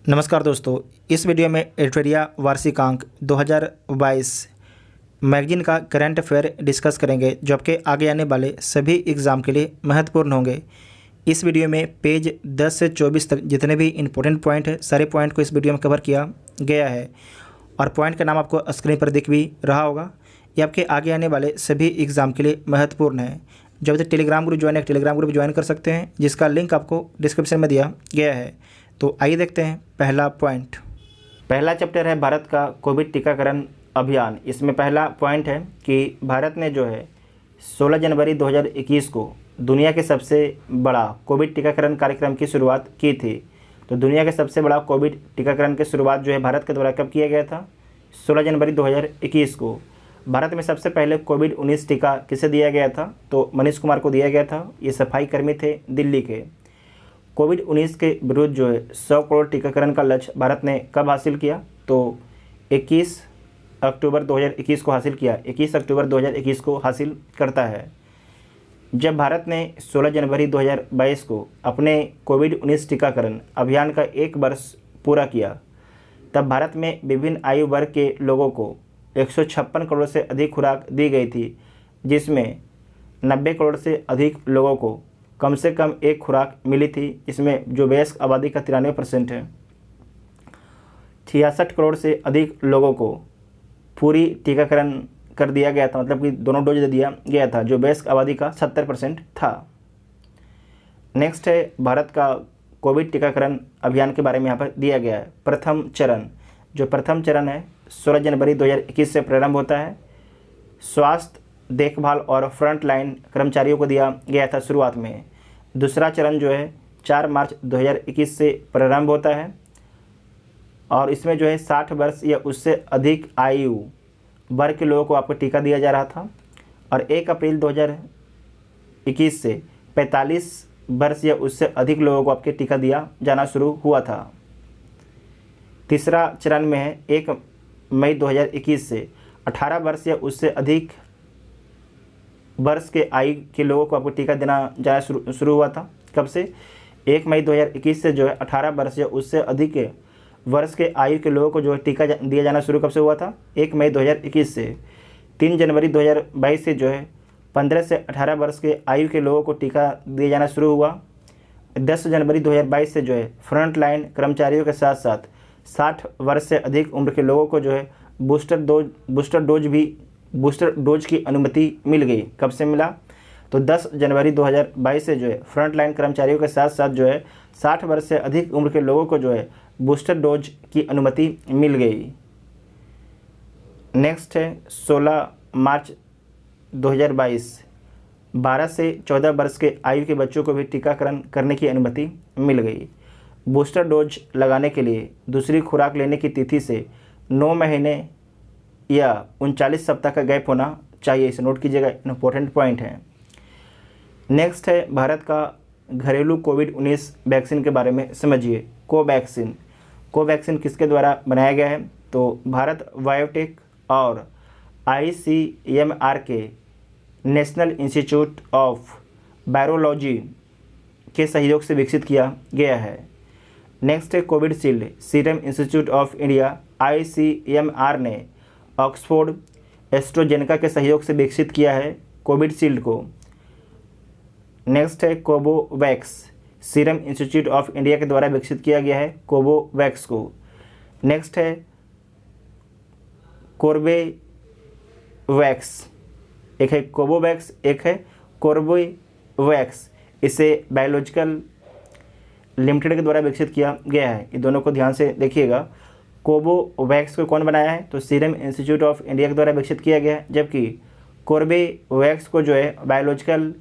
नमस्कार दोस्तों, इस वीडियो में एडिटोरिया वार्षिकांक 2022 मैगजीन का करंट अफेयर डिस्कस करेंगे जो आपके आगे आने वाले सभी एग्ज़ाम के लिए महत्वपूर्ण होंगे। इस वीडियो में पेज 10 से 24 तक जितने भी इंपॉर्टेंट पॉइंट है सारे पॉइंट को इस वीडियो में कवर किया गया है और पॉइंट का नाम आपको स्क्रीन पर दिख भी रहा होगा। ये आपके आगे आने वाले सभी एग्ज़ाम के लिए महत्वपूर्ण है। जो अभी तक टेलीग्राम ग्रुप ज्वाइन है, टेलीग्राम ग्रुप ज्वाइन कर सकते हैं जिसका लिंक आपको डिस्क्रिप्शन में दिया गया है। तो आइए देखते हैं पहला पॉइंट। पहला चैप्टर है भारत का कोविड टीकाकरण अभियान। इसमें पहला पॉइंट है कि भारत ने जो है 16 जनवरी 2021 को दुनिया के सबसे बड़ा कोविड टीकाकरण कार्यक्रम की शुरुआत की थी। तो दुनिया के सबसे बड़ा कोविड टीकाकरण की शुरुआत जो है भारत के द्वारा कब किया गया था? 16 जनवरी 2021 को। भारत में सबसे पहले कोविड-19 टीका किसे दिया गया था? तो मनीष कुमार को दिया गया था। ये सफाई कर्मी थे दिल्ली के। कोविड-19 के विरुद्ध जो है 100 करोड़ टीकाकरण का लक्ष्य भारत ने कब हासिल किया? तो 21 अक्टूबर 2021 को हासिल किया। 21 अक्टूबर 2021 को हासिल करता है। जब भारत ने 16 जनवरी 2022 को अपने कोविड-19 टीकाकरण अभियान का 1 वर्ष पूरा किया, तब भारत में विभिन्न आयु वर्ग के लोगों को 156 करोड़ से अधिक खुराक दी गई थी, जिसमें 90 करोड़ से अधिक लोगों को कम से कम एक खुराक मिली थी, इसमें जो वयस्क आबादी का 93% है। 66 करोड़ से अधिक लोगों को पूरी टीकाकरण कर दिया गया था, मतलब कि दोनों डोज दे दिया गया था, जो वयस्क आबादी का 70% था। नेक्स्ट है भारत का कोविड टीकाकरण अभियान के बारे में यहाँ पर दिया गया है। प्रथम चरण, जो प्रथम चरण है 16 जनवरी 2021 से प्रारंभ होता है। स्वास्थ्य देखभाल और फ्रंट लाइन कर्मचारियों को दिया गया था शुरुआत में। दूसरा चरण जो है 4 मार्च 2021 से प्रारंभ होता है और इसमें जो है 60 वर्ष या उससे अधिक आयु वर्ग के लोगों को आपको टीका दिया जा रहा था और 1 अप्रैल 2021 से 45 वर्ष या उससे अधिक लोगों को आपके टीका दिया जाना शुरू हुआ था। तीसरा चरण में है 1 मई 2021 से 18 वर्ष या उससे अधिक वर्ष के आयु के लोगों को आपको टीका देना जाना शुरू हुआ था। कब से? 1 मई 2021 से जो है 18 वर्ष या उससे अधिक वर्ष के आयु के लोगों को जो है टीका दिया जाना शुरू कब से हुआ था? 1 मई 2021 से। 3 जनवरी 2022 से जो है 15 से 18 वर्ष के आयु के लोगों को टीका दिया जाना शुरू हुआ। 10 जनवरी 2022 से जो है फ्रंट लाइन कर्मचारियों के साथ साथ 60 वर्ष से अधिक उम्र के लोगों को जो है बूस्टर डोज की अनुमति मिल गई। कब से मिला? तो 10 जनवरी 2022 से जो है फ्रंट लाइन कर्मचारियों के साथ साथ जो है 60 वर्ष से अधिक उम्र के लोगों को जो है बूस्टर डोज की अनुमति मिल गई। नेक्स्ट है 16 मार्च 2022, 12 से 14 वर्ष के आयु के बच्चों को भी टीकाकरण करने की अनुमति मिल गई। बूस्टर डोज लगाने के लिए दूसरी खुराक लेने की तिथि से 9 महीने या 39 सप्ताह का गैप होना चाहिए। इसे नोट कीजिएगा, इंपॉर्टेंट पॉइंट है। नेक्स्ट है भारत का घरेलू कोविड-19 वैक्सीन के बारे में समझिए। कोवैक्सीन किसके द्वारा बनाया गया है? तो भारत बायोटेक और ICMR के नेशनल इंस्टीट्यूट ऑफ वायरोलॉजी के सहयोग से विकसित किया गया है। नेक्स्ट है Covishield. Serum institute of India ICMR ने ऑक्सफोर्ड एस्ट्राजेनेका के सहयोग से विकसित किया है कोविशील्ड को। नेक्स्ट है Covovax. Serum institute of India के द्वारा विकसित किया गया है कोवोवैक्स को। नेक्स्ट है कोर्बेवैक्स। एक है कोवोवैक्स, एक है कोर्बेवैक्स। इसे बायोलॉजिकल लिमिटेड के द्वारा विकसित किया गया है। ये दोनों को ध्यान से देखिएगा। कोवोवैक्स को कौन बनाया है? तो सीरम इंस्टीट्यूट ऑफ इंडिया के द्वारा विकसित किया गया है, जबकि कोर्बेवैक्स को जो है बायोलॉजिकल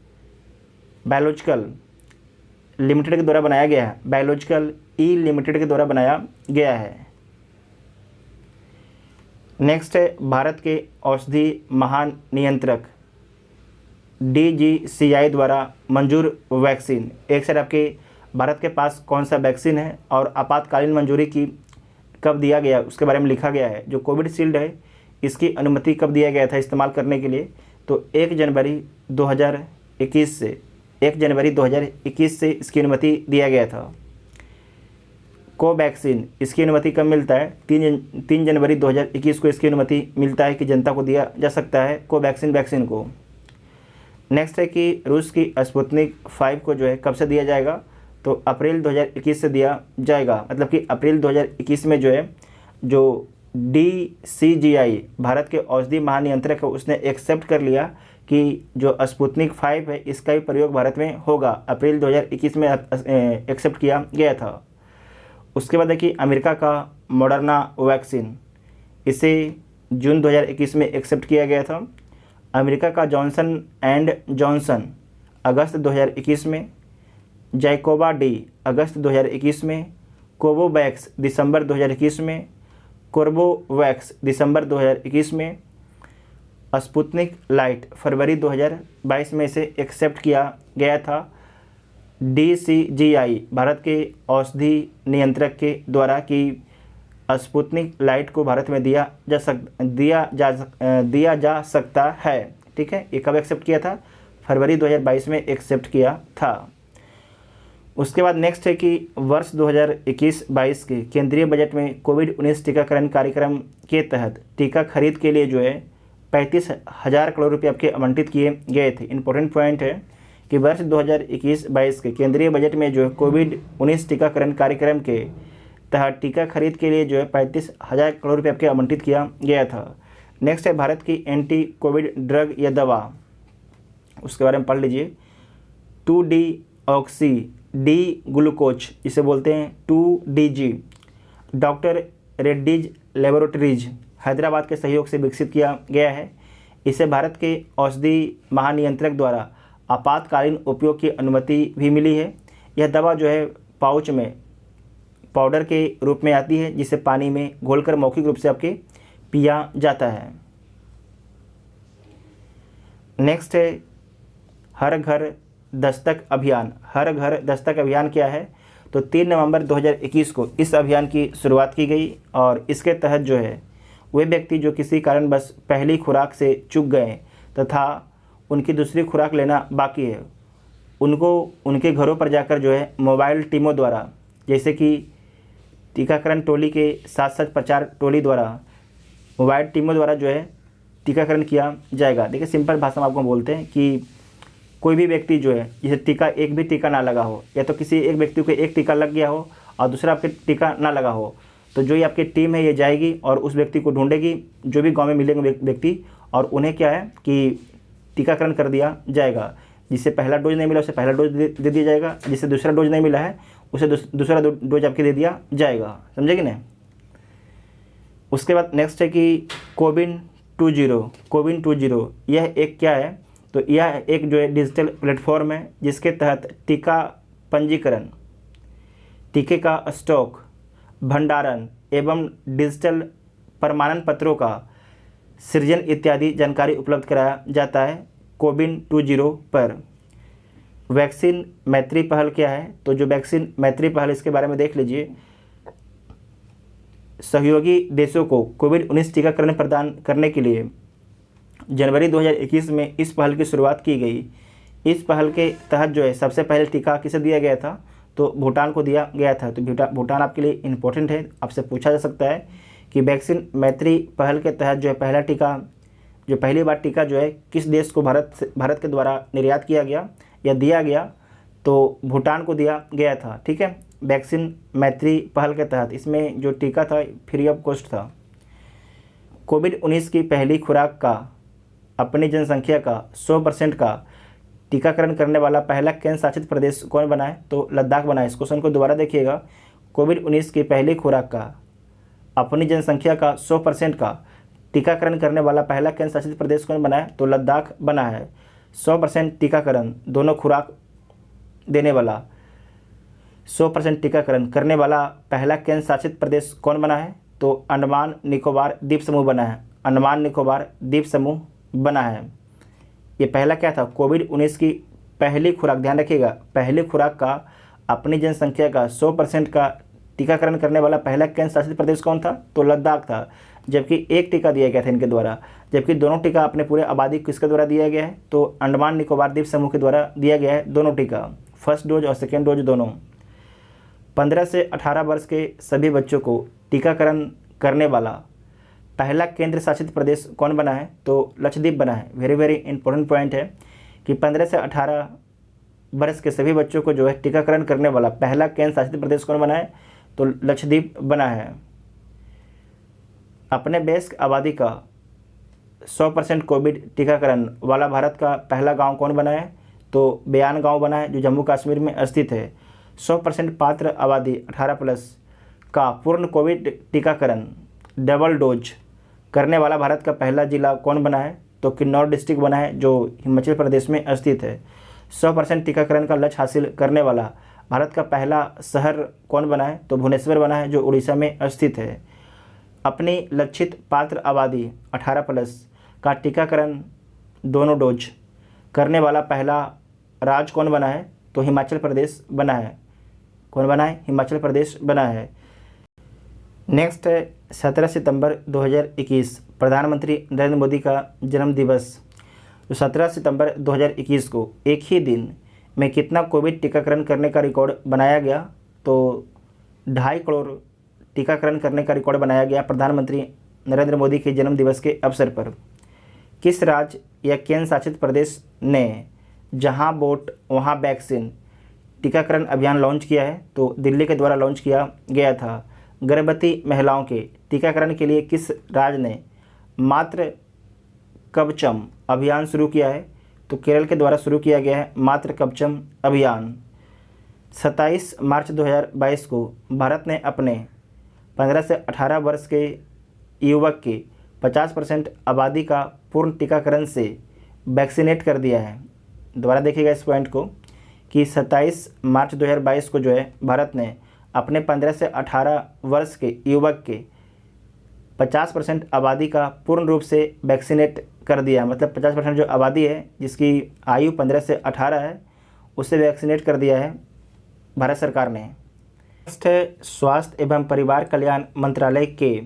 लिमिटेड के द्वारा बनाया गया है। बायोलॉजिकल लिमिटेड के द्वारा बनाया गया है। नेक्स्ट है भारत के औषधि महानियंत्रक DGCI द्वारा मंजूर वैक्सीन। एक साइड आपके भारत के पास कौन सा वैक्सीन है और आपातकालीन मंजूरी की कब दिया गया उसके बारे में लिखा गया है। जो कोविशील्ड है इसकी अनुमति कब दिया गया था इस्तेमाल करने के लिए? तो 1 जनवरी 2021 से इसकी अनुमति दिया गया था। कोवैक्सीन, इसकी अनुमति कब मिलता है? 3 जनवरी 2021 को इसकी अनुमति मिलता है कि जनता को दिया जा सकता है कोवैक्सीन वैक्सीन को। नेक्स्ट है कि रूस की स्पुतनिक 5 को जो है कब से दिया जाएगा? तो अप्रैल 2021 से दिया जाएगा, मतलब कि अप्रैल 2021 में जो है जो DCGI भारत के औषधि महानियंत्रक है उसने एक्सेप्ट कर लिया कि जो स्पुतनिक 5 है इसका भी प्रयोग भारत में होगा। अप्रैल 2021 में एक्सेप्ट किया गया था। उसके बाद है कि अमेरिका का मॉडर्ना वैक्सीन, इसे जून 2021 में एक्सेप्ट किया गया था। अमेरिका का जॉनसन एंड जॉनसन अगस्त 2021 में, जैकोवा डी अगस्त 2021 में, कोवोवैक्स दिसंबर 2021 में, कोर्बोवैक्स दिसंबर 2021 में, स्पुतनिक लाइट फरवरी 2022 में से एक्सेप्ट किया गया था DCGI भारत के औषधि नियंत्रक के द्वारा कि स्पुतनिक लाइट को भारत में दिया जा सकता है। ठीक है, ये कब एक्सेप्ट किया था? फरवरी 2022 में एक्सेप्ट किया था। उसके बाद नेक्स्ट है कि वर्ष 2021-22 के केंद्रीय बजट में कोविड-19 टीकाकरण कार्यक्रम के तहत टीका खरीद के लिए जो है 35,000 करोड़ रुपये आपके आवंटित किए गए थे। इंपॉर्टेंट पॉइंट है कि वर्ष 2021-22 के केंद्रीय बजट में जो है कोविड-19 टीकाकरण कार्यक्रम के तहत टीका खरीद के लिए जो है 35,000 करोड़ रुपये आपके आवंटित किया गया था। नेक्स्ट है भारत की एंटी कोविड ड्रग या दवा, उसके बारे में पढ़ लीजिए। 2-डीऑक्सी डी ग्लूकोज, इसे बोलते हैं 2DG, doctor Reddy's laboratories Hyderabad के सहयोग से विकसित किया गया है। इसे भारत के औषधि महानियंत्रक द्वारा आपातकालीन उपयोग की अनुमति भी मिली है। यह दवा जो है पाउच में पाउडर के रूप में आती है, जिसे पानी में घोलकर मौखिक रूप से आपके पिया जाता है। नेक्स्ट है हर घर दस्तक अभियान। हर घर दस्तक अभियान क्या है? तो 3 नवंबर 2021 को इस अभियान की शुरुआत की गई और इसके तहत जो है वे व्यक्ति जो किसी कारणवश पहली खुराक से चूक गए तथा उनकी दूसरी खुराक लेना बाकी है, उनको उनके घरों पर जाकर जो है मोबाइल टीमों द्वारा, जैसे कि टीकाकरण टोली के साथ साथ प्रचार टोली द्वारा, मोबाइल टीमों द्वारा जो है टीकाकरण किया जाएगा। देखिए सिंपल भाषा में आपको बोलते हैं कि कोई भी व्यक्ति जो है जिसे एक भी टीका ना लगा हो, या तो किसी एक व्यक्ति को एक टीका लग गया हो और दूसरा आपके टीका ना लगा हो, तो जो ये आपकी टीम है ये जाएगी और उस व्यक्ति को ढूंढेगी, जो भी गांव में मिलेंगे व्यक्ति, और उन्हें क्या है कि टीकाकरण कर दिया जाएगा। जिसे पहला डोज नहीं मिला उसे पहला डोज दे दिया जाएगा, जिसे दूसरा डोज नहीं मिला है उसे दूसरा डोज आपके दे दिया जाएगा। समझेगी ना? उसके बाद नेक्स्ट है कि कोविन 20 यह एक क्या है? तो यह एक जो है डिजिटल प्लेटफॉर्म है जिसके तहत टीका पंजीकरण, टीके का स्टॉक, भंडारण एवं डिजिटल प्रमाणन पत्रों का सृजन इत्यादि जानकारी उपलब्ध कराया जाता है कोविन 20 पर। वैक्सीन मैत्री पहल क्या है? तो जो वैक्सीन मैत्री पहल, इसके बारे में देख लीजिए। सहयोगी देशों को कोविड-19 टीकाकरण प्रदान करने के लिए जनवरी 2021 में इस पहल की शुरुआत की गई। इस पहल के तहत जो है सबसे पहले टीका किसे दिया गया था? तो भूटान को दिया गया था। तो भूटान आपके लिए इम्पोर्टेंट है, आपसे पूछा जा सकता है कि वैक्सीन मैत्री पहल के तहत जो है पहला टीका, जो पहली बार टीका जो है किस देश को भारत के द्वारा निर्यात किया गया या दिया गया? तो भूटान को दिया गया था। ठीक है, वैक्सीन मैत्री पहल के तहत इसमें जो टीका था फ्री ऑफ कॉस्ट था। कोविड-19 की पहली खुराक का अपनी जनसंख्या का 100% का टीकाकरण करने वाला पहला केंद्र शासित प्रदेश कौन बना है? तो लद्दाख बना है। इस क्वेश्चन को दोबारा देखिएगा। कोविड-19 की पहली खुराक का अपनी जनसंख्या का 100% का टीकाकरण करने वाला पहला केंद्र शासित प्रदेश कौन बना है? तो लद्दाख बना है। 100% टीकाकरण, दोनों खुराक देने वाला 100% टीकाकरण करने वाला पहला केंद्र शासित प्रदेश कौन बना है? तो अंडमान निकोबार द्वीप समूह बना है। अंडमान निकोबार द्वीप समूह बना है। ये पहला क्या था? कोविड-19 की पहली खुराक, ध्यान रखिएगा, पहली खुराक का अपनी जनसंख्या का 100% का टीकाकरण करने वाला पहला केंद्र शासित प्रदेश कौन था? तो लद्दाख था। जबकि एक टीका दिया गया था इनके द्वारा, जबकि दोनों टीका अपने पूरे आबादी किसके द्वारा दिया गया है? तो अंडमान निकोबार द्वीप समूह के द्वारा दिया गया है दोनों टीका, फर्स्ट डोज और सेकेंड डोज दोनों। 15 से 18 वर्ष के सभी बच्चों को टीकाकरण करने वाला पहला केंद्र शासित प्रदेश कौन बना है? तो लक्षद्वीप बना है। वेरी वेरी इंपॉर्टेंट पॉइंट है कि 15 से 18 वर्ष के सभी बच्चों को जो है टीकाकरण करने वाला पहला केंद्र शासित प्रदेश कौन बना है? तो लक्षद्वीप बना है। अपने वयस्क आबादी का 100% कोविड टीकाकरण वाला भारत का पहला गांव कौन बना है? तो बयान गांव बना है, जो जम्मू कश्मीर में स्थित है। 100% पात्र आबादी 18+ का पूर्ण कोविड टीकाकरण डबल डोज करने वाला भारत का पहला जिला कौन बना है? तो किन्नौर डिस्ट्रिक्ट बना है, जो हिमाचल प्रदेश में स्थित है। 100% टीकाकरण का लक्ष्य हासिल करने वाला भारत का पहला शहर कौन बना है? तो भुवनेश्वर बना है, जो उड़ीसा में स्थित है। अपनी लक्षित पात्र आबादी 18+ का टीकाकरण दोनों डोज करने वाला पहला राज्य कौन बना है? तो हिमाचल प्रदेश बना है। कौन बना है? हिमाचल प्रदेश बना है। नेक्स्ट है 17 सितंबर 2021 प्रधानमंत्री नरेंद्र मोदी का जन्म दिवस। तो 17 सितंबर 2021 को एक ही दिन में कितना कोविड टीकाकरण करने का रिकॉर्ड बनाया गया? तो 2.5 करोड़ टीकाकरण करने का रिकॉर्ड बनाया गया प्रधानमंत्री नरेंद्र मोदी के जन्म दिवस के अवसर पर। किस राज्य या केंद्र शासित प्रदेश ने जहां वोट वहां वैक्सीन टीकाकरण अभियान लॉन्च किया है? तो दिल्ली के द्वारा लॉन्च किया गया था। गर्भवती महिलाओं के टीकाकरण के लिए किस राज्य ने मातृ कवचम अभियान शुरू किया है? तो केरल के द्वारा शुरू किया गया है मातृ कवचम अभियान। 27 मार्च 2022 को भारत ने अपने 15 से 18 वर्ष के युवक के 50% आबादी का पूर्ण टीकाकरण से वैक्सीनेट कर दिया है। दोबारा देखिएगा इस पॉइंट को कि 27 मार्च 2022 को जो है भारत ने अपने 15 से 18 वर्ष के युवक के 50% आबादी का पूर्ण रूप से वैक्सीनेट कर दिया। मतलब 50% जो आबादी है जिसकी आयु 15 से 18 है उसे वैक्सीनेट कर दिया है भारत सरकार ने। नेक्स्ट है स्वास्थ्य एवं परिवार कल्याण मंत्रालय के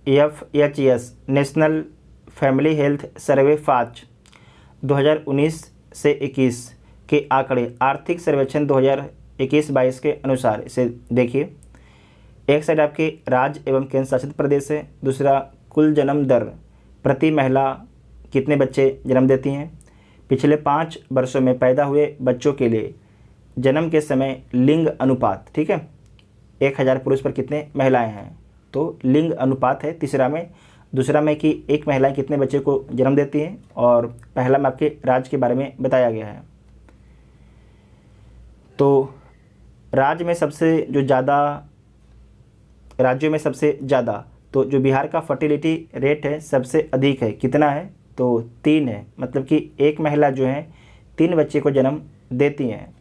NFHS national family health survey फाच 2019 से 21 के आंकड़े आर्थिक सर्वेक्षण 2021-22 के अनुसार, इसे देखिए। एक साइड आपके राज्य एवं केंद्र शासित प्रदेश है, दूसरा कुल जन्म दर प्रति महिला कितने बच्चे जन्म देती हैं, पिछले 5 वर्षों में पैदा हुए बच्चों के लिए जन्म के समय लिंग अनुपात, ठीक है, 1000 पुरुष पर कितने महिलाएं हैं, तो लिंग अनुपात है तीसरा में। दूसरा में कि एक महिलाएं कितने बच्चे को जन्म देती हैं, और पहला में आपके राज्य के बारे में बताया गया है। तो राज्यों में सबसे ज़्यादा तो जो बिहार का फर्टिलिटी रेट है सबसे अधिक है, कितना है, तो 3 है। मतलब कि एक महिला जो है 3 बच्चे को जन्म देती हैं।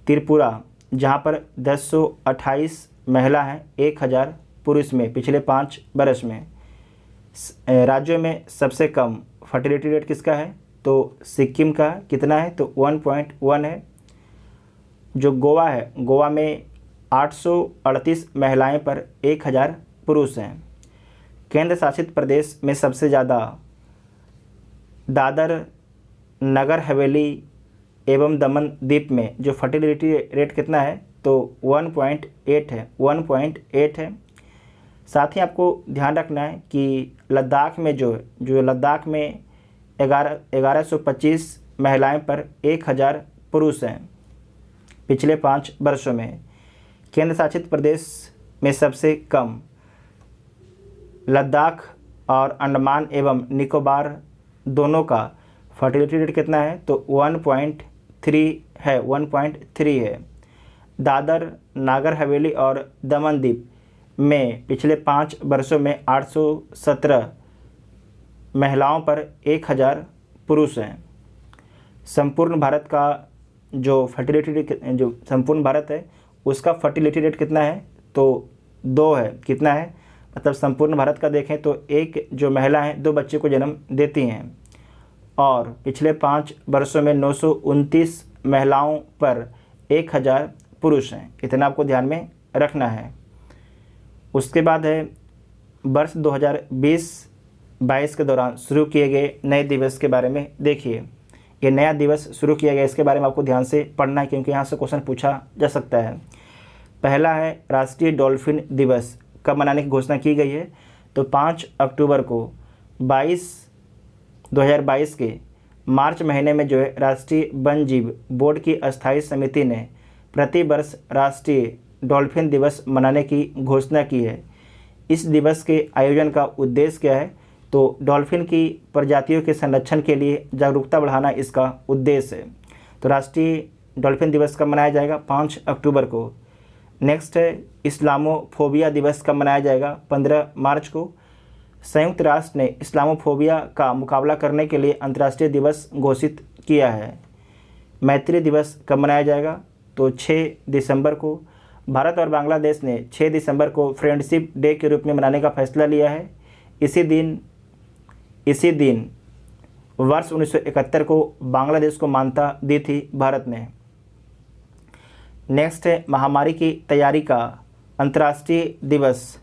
त्रिपुरा जहाँ पर 1028 महिला हैं 1000 पुरुष में पिछले 5 वर्ष में। राज्यों में सबसे कम फर्टिलिटी रेट किसका है, तो सिक्किम का कितना है, तो 1.1 है। जो गोवा है, गोवा में 838 महिलाएं पर 1000 पुरुष हैं। केंद्र शासित प्रदेश में सबसे ज़्यादा दादर नगर हवेली एवं दमन द्वीप में जो फर्टिलिटी रेट कितना है, तो 1.8 है, 1.8 है। साथ ही आपको ध्यान रखना है कि लद्दाख में जो लद्दाख में 1125 महिलाएं पर 1000 पुरुष हैं पिछले 5 वर्षों में। केंद्र शासित प्रदेश में सबसे कम लद्दाख और अंडमान एवं निकोबार दोनों का फर्टिलिटी रेट कितना है, तो 1.3 है, 1.3 है। दादर नागर हवेली और दमन द्वीप में पिछले 5 वर्षों में 817 महिलाओं पर 1000 पुरुष हैं। संपूर्ण भारत का जो संपूर्ण भारत है उसका फर्टिलिटी रेट कितना है, तो 2 है। कितना है, मतलब संपूर्ण भारत का देखें तो एक जो महिला है 2 बच्चे को जन्म देती हैं, और पिछले 5 वर्षों में 929 महिलाओं पर 1000 पुरुष हैं। इतना आपको ध्यान में रखना है। उसके बाद है वर्ष 2020-22 के दौरान शुरू किए गए नए दिवस के बारे में देखिए। ये नया दिवस शुरू किया गया, इसके बारे में आपको ध्यान से पढ़ना है क्योंकि यहाँ से क्वेश्चन पूछा जा सकता है। पहला है राष्ट्रीय डॉल्फिन दिवस, कब मनाने की घोषणा की गई है? तो 5 अक्टूबर को 2022 के मार्च महीने में जो है राष्ट्रीय वन जीव बोर्ड की अस्थायी समिति ने प्रतिवर्ष राष्ट्रीय डॉल्फिन दिवस मनाने की घोषणा की है। इस दिवस के आयोजन का उद्देश्य क्या है? तो डॉल्फिन की प्रजातियों के संरक्षण के लिए जागरूकता बढ़ाना इसका उद्देश्य है। तो राष्ट्रीय डॉल्फिन दिवस कब मनाया जाएगा? 5 अक्टूबर को। नेक्स्ट है इस्लामोफोबिया दिवस कब मनाया जाएगा? 15 मार्च को। संयुक्त राष्ट्र ने इस्लामोफोबिया का मुकाबला करने के लिए अंतर्राष्ट्रीय दिवस घोषित किया है। मैत्री दिवस कब मनाया जाएगा? तो 6 दिसंबर को। भारत और बांग्लादेश ने 6 दिसंबर को फ्रेंडशिप डे के रूप में मनाने का फैसला लिया है। इसी दिन वर्ष 1971 को बांग्लादेश को मान्यता दी थी भारत ने। नेक्स्ट है महामारी की तैयारी का अंतर्राष्ट्रीय दिवस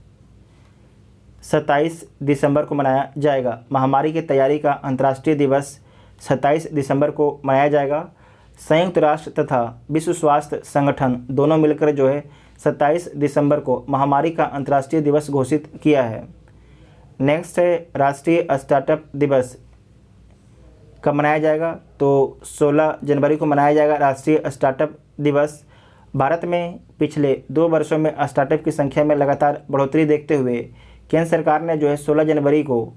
27 दिसंबर को मनाया जाएगा। महामारी की तैयारी का अंतर्राष्ट्रीय दिवस 27 दिसंबर को मनाया जाएगा। संयुक्त राष्ट्र तथा विश्व स्वास्थ्य संगठन दोनों मिलकर जो है 27 दिसंबर को महामारी का अंतर्राष्ट्रीय दिवस घोषित किया है। नेक्स्ट है राष्ट्रीय स्टार्टअप दिवस कब मनाया जाएगा? तो 16 जनवरी को मनाया जाएगा राष्ट्रीय स्टार्टअप दिवस। भारत में पिछले 2 वर्षों में स्टार्टअप की संख्या में लगातार बढ़ोतरी देखते हुए केंद्र सरकार ने जो है 16 जनवरी को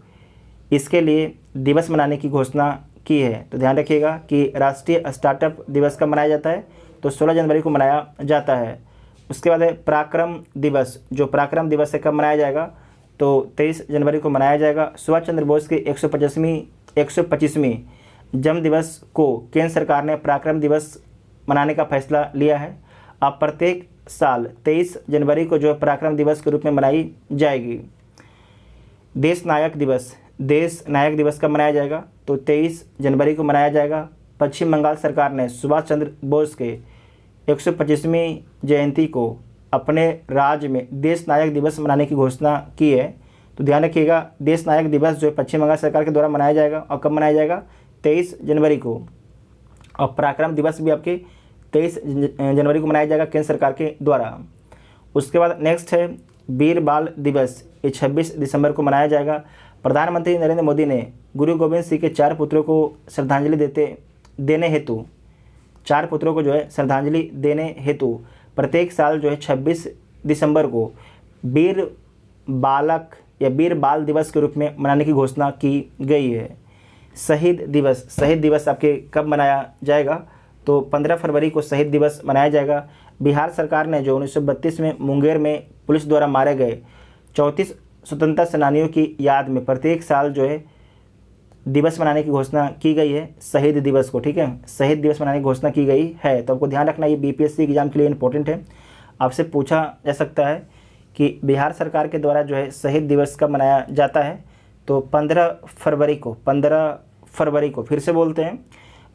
इसके लिए दिवस मनाने की घोषणा की है। तो ध्यान रखिएगा कि राष्ट्रीय स्टार्टअप दिवस कब मनाया जाता है? तो 16 जनवरी को मनाया जाता है। उसके बाद है पराक्रम दिवस। जो पराक्रम दिवस है कब मनाया जाएगा? तो 23 जनवरी को मनाया जाएगा। सुभाष चंद्र बोस की 125वीं जन्म दिवस को केंद्र सरकार ने पराक्रम दिवस मनाने का फैसला लिया है। अब प्रत्येक साल 23 जनवरी को जो है पराक्रम दिवस के रूप में मनाई जाएगी। देश नायक दिवस कब मनाया जाएगा? तो 23 जनवरी को मनाया जाएगा। पश्चिम बंगाल सरकार ने सुभाष चंद्र बोस के 125वीं जयंती को अपने राज्य में देश नायक दिवस मनाने की घोषणा की है। तो ध्यान रखिएगा देश नायक दिवस जो है पश्चिम बंगाल सरकार के द्वारा मनाया जाएगा। और कब मनाया जाएगा? 23 जनवरी को। और पराक्रम दिवस भी आपके 23 जनवरी को मनाया जाएगा केंद्र सरकार के द्वारा। उसके बाद नेक्स्ट है वीर बाल दिवस, ये 26 दिसंबर को मनाया जाएगा। प्रधानमंत्री नरेंद्र मोदी ने गुरु गोविंद सिंह के 4 पुत्रों को श्रद्धांजलि देने हेतु प्रत्येक साल जो है 26 दिसंबर को वीर वीर बाल दिवस के रूप में मनाने की घोषणा की गई है। शहीद दिवस आपके कब मनाया जाएगा? तो 15 फरवरी को शहीद दिवस मनाया जाएगा। बिहार सरकार ने जो 1932 में मुंगेर में पुलिस द्वारा मारे गए 34 स्वतंत्रता सेनानियों की याद में प्रत्येक साल जो है दिवस मनाने की घोषणा की गई है, शहीद दिवस को। ठीक है, शहीद दिवस मनाने की घोषणा की गई है। तो आपको ध्यान रखना, ये बीपीएससी एग्जाम के लिए इंपॉर्टेंट है। आपसे पूछा जा सकता है कि बिहार सरकार के द्वारा जो है शहीद दिवस कब मनाया जाता है? तो 15 फरवरी को फिर से बोलते हैं,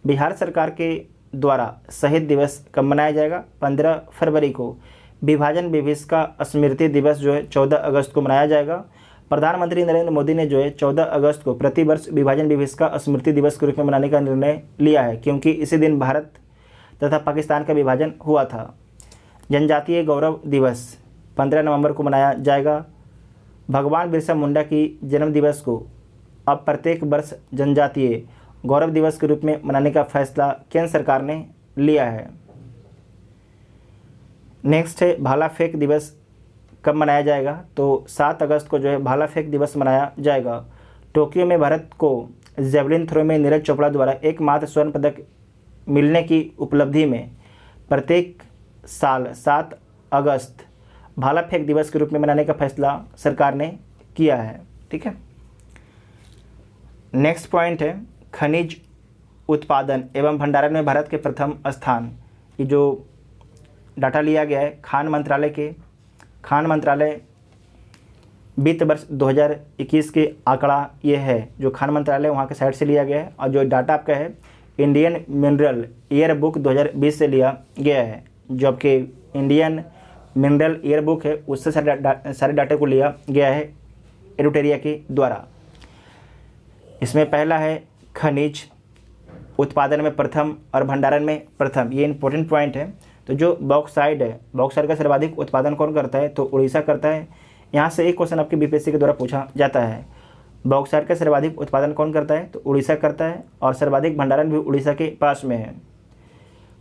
बिहार सरकार के द्वारा शहीद दिवस कब मनाया जाएगा? 15 फरवरी को। विभाजन विभीषिका स्मृति दिवस जो है 14 अगस्त को मनाया जाएगा। प्रधानमंत्री नरेंद्र मोदी ने जो है 14 अगस्त को प्रतिवर्ष विभाजन विभीषिका स्मृति दिवस के रूप में मनाने का निर्णय लिया है, क्योंकि इसी दिन भारत तथा पाकिस्तान का विभाजन हुआ था। जनजातीय गौरव दिवस 15 नवंबर को मनाया जाएगा। भगवान बिरसा मुंडा की जन्म दिवस को अब प्रत्येक वर्ष जनजातीय गौरव दिवस के रूप में मनाने का फैसला केंद्र सरकार ने लिया है। नेक्स्ट है भाला फेंक दिवस कब मनाया जाएगा? तो 7 अगस्त को जो है भाला फेंक दिवस मनाया जाएगा। टोक्यो में भारत को जेवलिन थ्रो में नीरज चोपड़ा द्वारा एकमात्र स्वर्ण पदक मिलने की उपलब्धि में प्रत्येक साल 7 अगस्त भाला फेंक दिवस के रूप में मनाने का फैसला सरकार ने किया है। ठीक है, नेक्स्ट पॉइंट है खनिज उत्पादन एवं भंडारण में भारत के प्रथम स्थान। ये जो डाटा लिया गया है खान मंत्रालय वित्त वर्ष 2021 के आंकड़ा ये है, जो खान मंत्रालय वहाँ के साइड से लिया गया है। और जो डाटा आपका है इंडियन मिनरल ईयर बुक 2020 से लिया गया है। जो आपके इंडियन मिनरल ईयर बुक है उससे सारे डाटे को लिया गया है एडुटेरिया के द्वारा। इसमें पहला है खनिज उत्पादन में प्रथम और भंडारण में प्रथम, ये इंपॉर्टेंट पॉइंट है। तो जो बॉक्साइट है, बॉक्साइट का सर्वाधिक उत्पादन कौन करता है? तो उड़ीसा करता है। यहाँ से एक क्वेश्चन आपके बीपीएससी के द्वारा पूछा जाता है, बॉक्साइट का सर्वाधिक उत्पादन कौन करता है? तो उड़ीसा करता है, और सर्वाधिक भंडारण भी उड़ीसा के पास में है।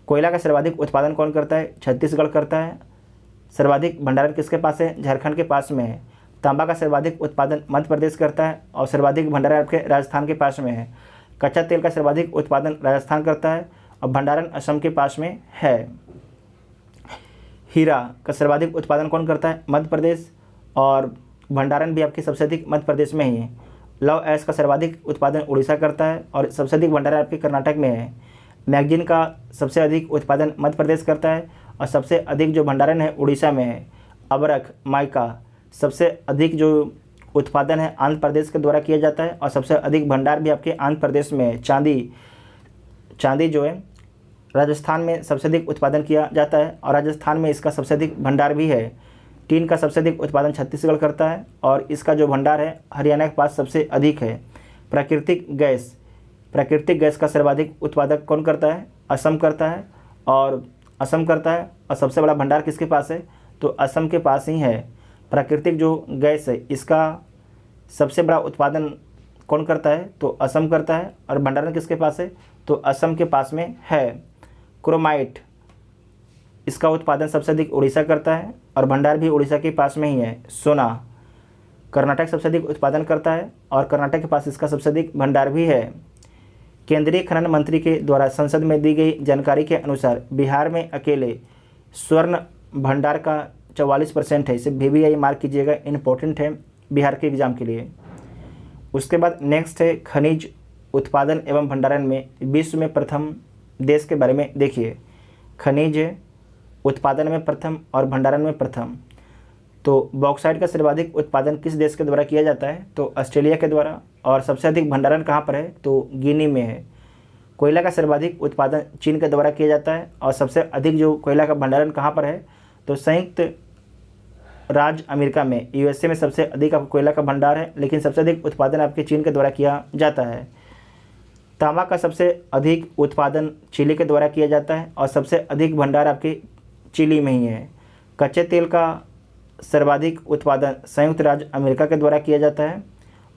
कोयला का सर्वाधिक उत्पादन कौन करता है? छत्तीसगढ़ करता है। सर्वाधिक भंडारण किसके पास है? झारखंड के पास में है। तांबा का सर्वाधिक उत्पादन मध्य प्रदेश करता है, और सर्वाधिक भंडारण आपके राजस्थान के पास में है। कच्चा तेल का सर्वाधिक उत्पादन राजस्थान करता है, और भंडारण असम के पास में है। हीरा का सर्वाधिक उत्पादन कौन करता है? मध्य प्रदेश, और भंडारण भी आपके सबसे अधिक मध्य प्रदेश में ही है। लौह अयस्क का सर्वाधिक उत्पादन उड़ीसा करता है, और सबसे अधिक भंडारण आपके कर्नाटक में है। मैगजीन का सबसे अधिक उत्पादन मध्य प्रदेश करता है, और सबसे अधिक जो भंडारण है उड़ीसा में है। अबरख माइका सबसे अधिक जो उत्पादन है आंध्र प्रदेश के द्वारा किया जाता है, और सबसे अधिक भंडार भी आपके आंध्र प्रदेश में है। चांदी जो है राजस्थान में सबसे अधिक उत्पादन किया जाता है, और राजस्थान में इसका सबसे अधिक भंडार भी है। टीन का सबसे अधिक उत्पादन छत्तीसगढ़ करता है, और इसका जो भंडार है हरियाणा के पास सबसे अधिक है। प्राकृतिक गैस का सर्वाधिक उत्पादक कौन करता है? असम करता है, और सबसे बड़ा भंडार किसके पास है? तो असम के पास ही है। प्राकृतिक जो गैस है इसका सबसे बड़ा उत्पादन कौन करता है? तो असम करता है, और भंडारण किसके पास है? तो असम के पास में है। क्रोमाइट, इसका उत्पादन सबसे अधिक उड़ीसा करता है, और भंडार भी उड़ीसा के पास में ही है। सोना कर्नाटक सबसे अधिक उत्पादन करता है, और कर्नाटक के पास इसका सबसे अधिक भंडार भी है। केंद्रीय खनन मंत्री के द्वारा संसद में दी गई जानकारी के अनुसार बिहार में अकेले स्वर्ण भंडार का 44% है। इसे VVI मार्क कीजिएगा, इंपॉर्टेंट है बिहार के एग्जाम के लिए। उसके बाद नेक्स्ट है खनिज उत्पादन एवं भंडारण में विश्व में प्रथम देश के बारे में देखिए। खनिज उत्पादन में प्रथम और भंडारण में प्रथम। तो बॉक्साइट का सर्वाधिक उत्पादन किस देश के द्वारा किया जाता है? तो ऑस्ट्रेलिया के द्वारा। और सबसे अधिक भंडारण कहाँ पर है? तो गिनी में है। कोयला का सर्वाधिक उत्पादन चीन के द्वारा किया जाता है, और सबसे अधिक जो कोयला का भंडारण कहाँ पर है? तो संयुक्त राज्य अमेरिका में, USA में सबसे अधिक आपको कोयला का भंडार है, लेकिन सबसे अधिक उत्पादन आपके चीन के द्वारा किया जाता है। तांबा का सबसे अधिक उत्पादन चिली के द्वारा किया जाता है, और सबसे अधिक भंडार आपके चिली में ही है। कच्चे तेल का सर्वाधिक उत्पादन संयुक्त राज्य अमेरिका के द्वारा किया जाता है,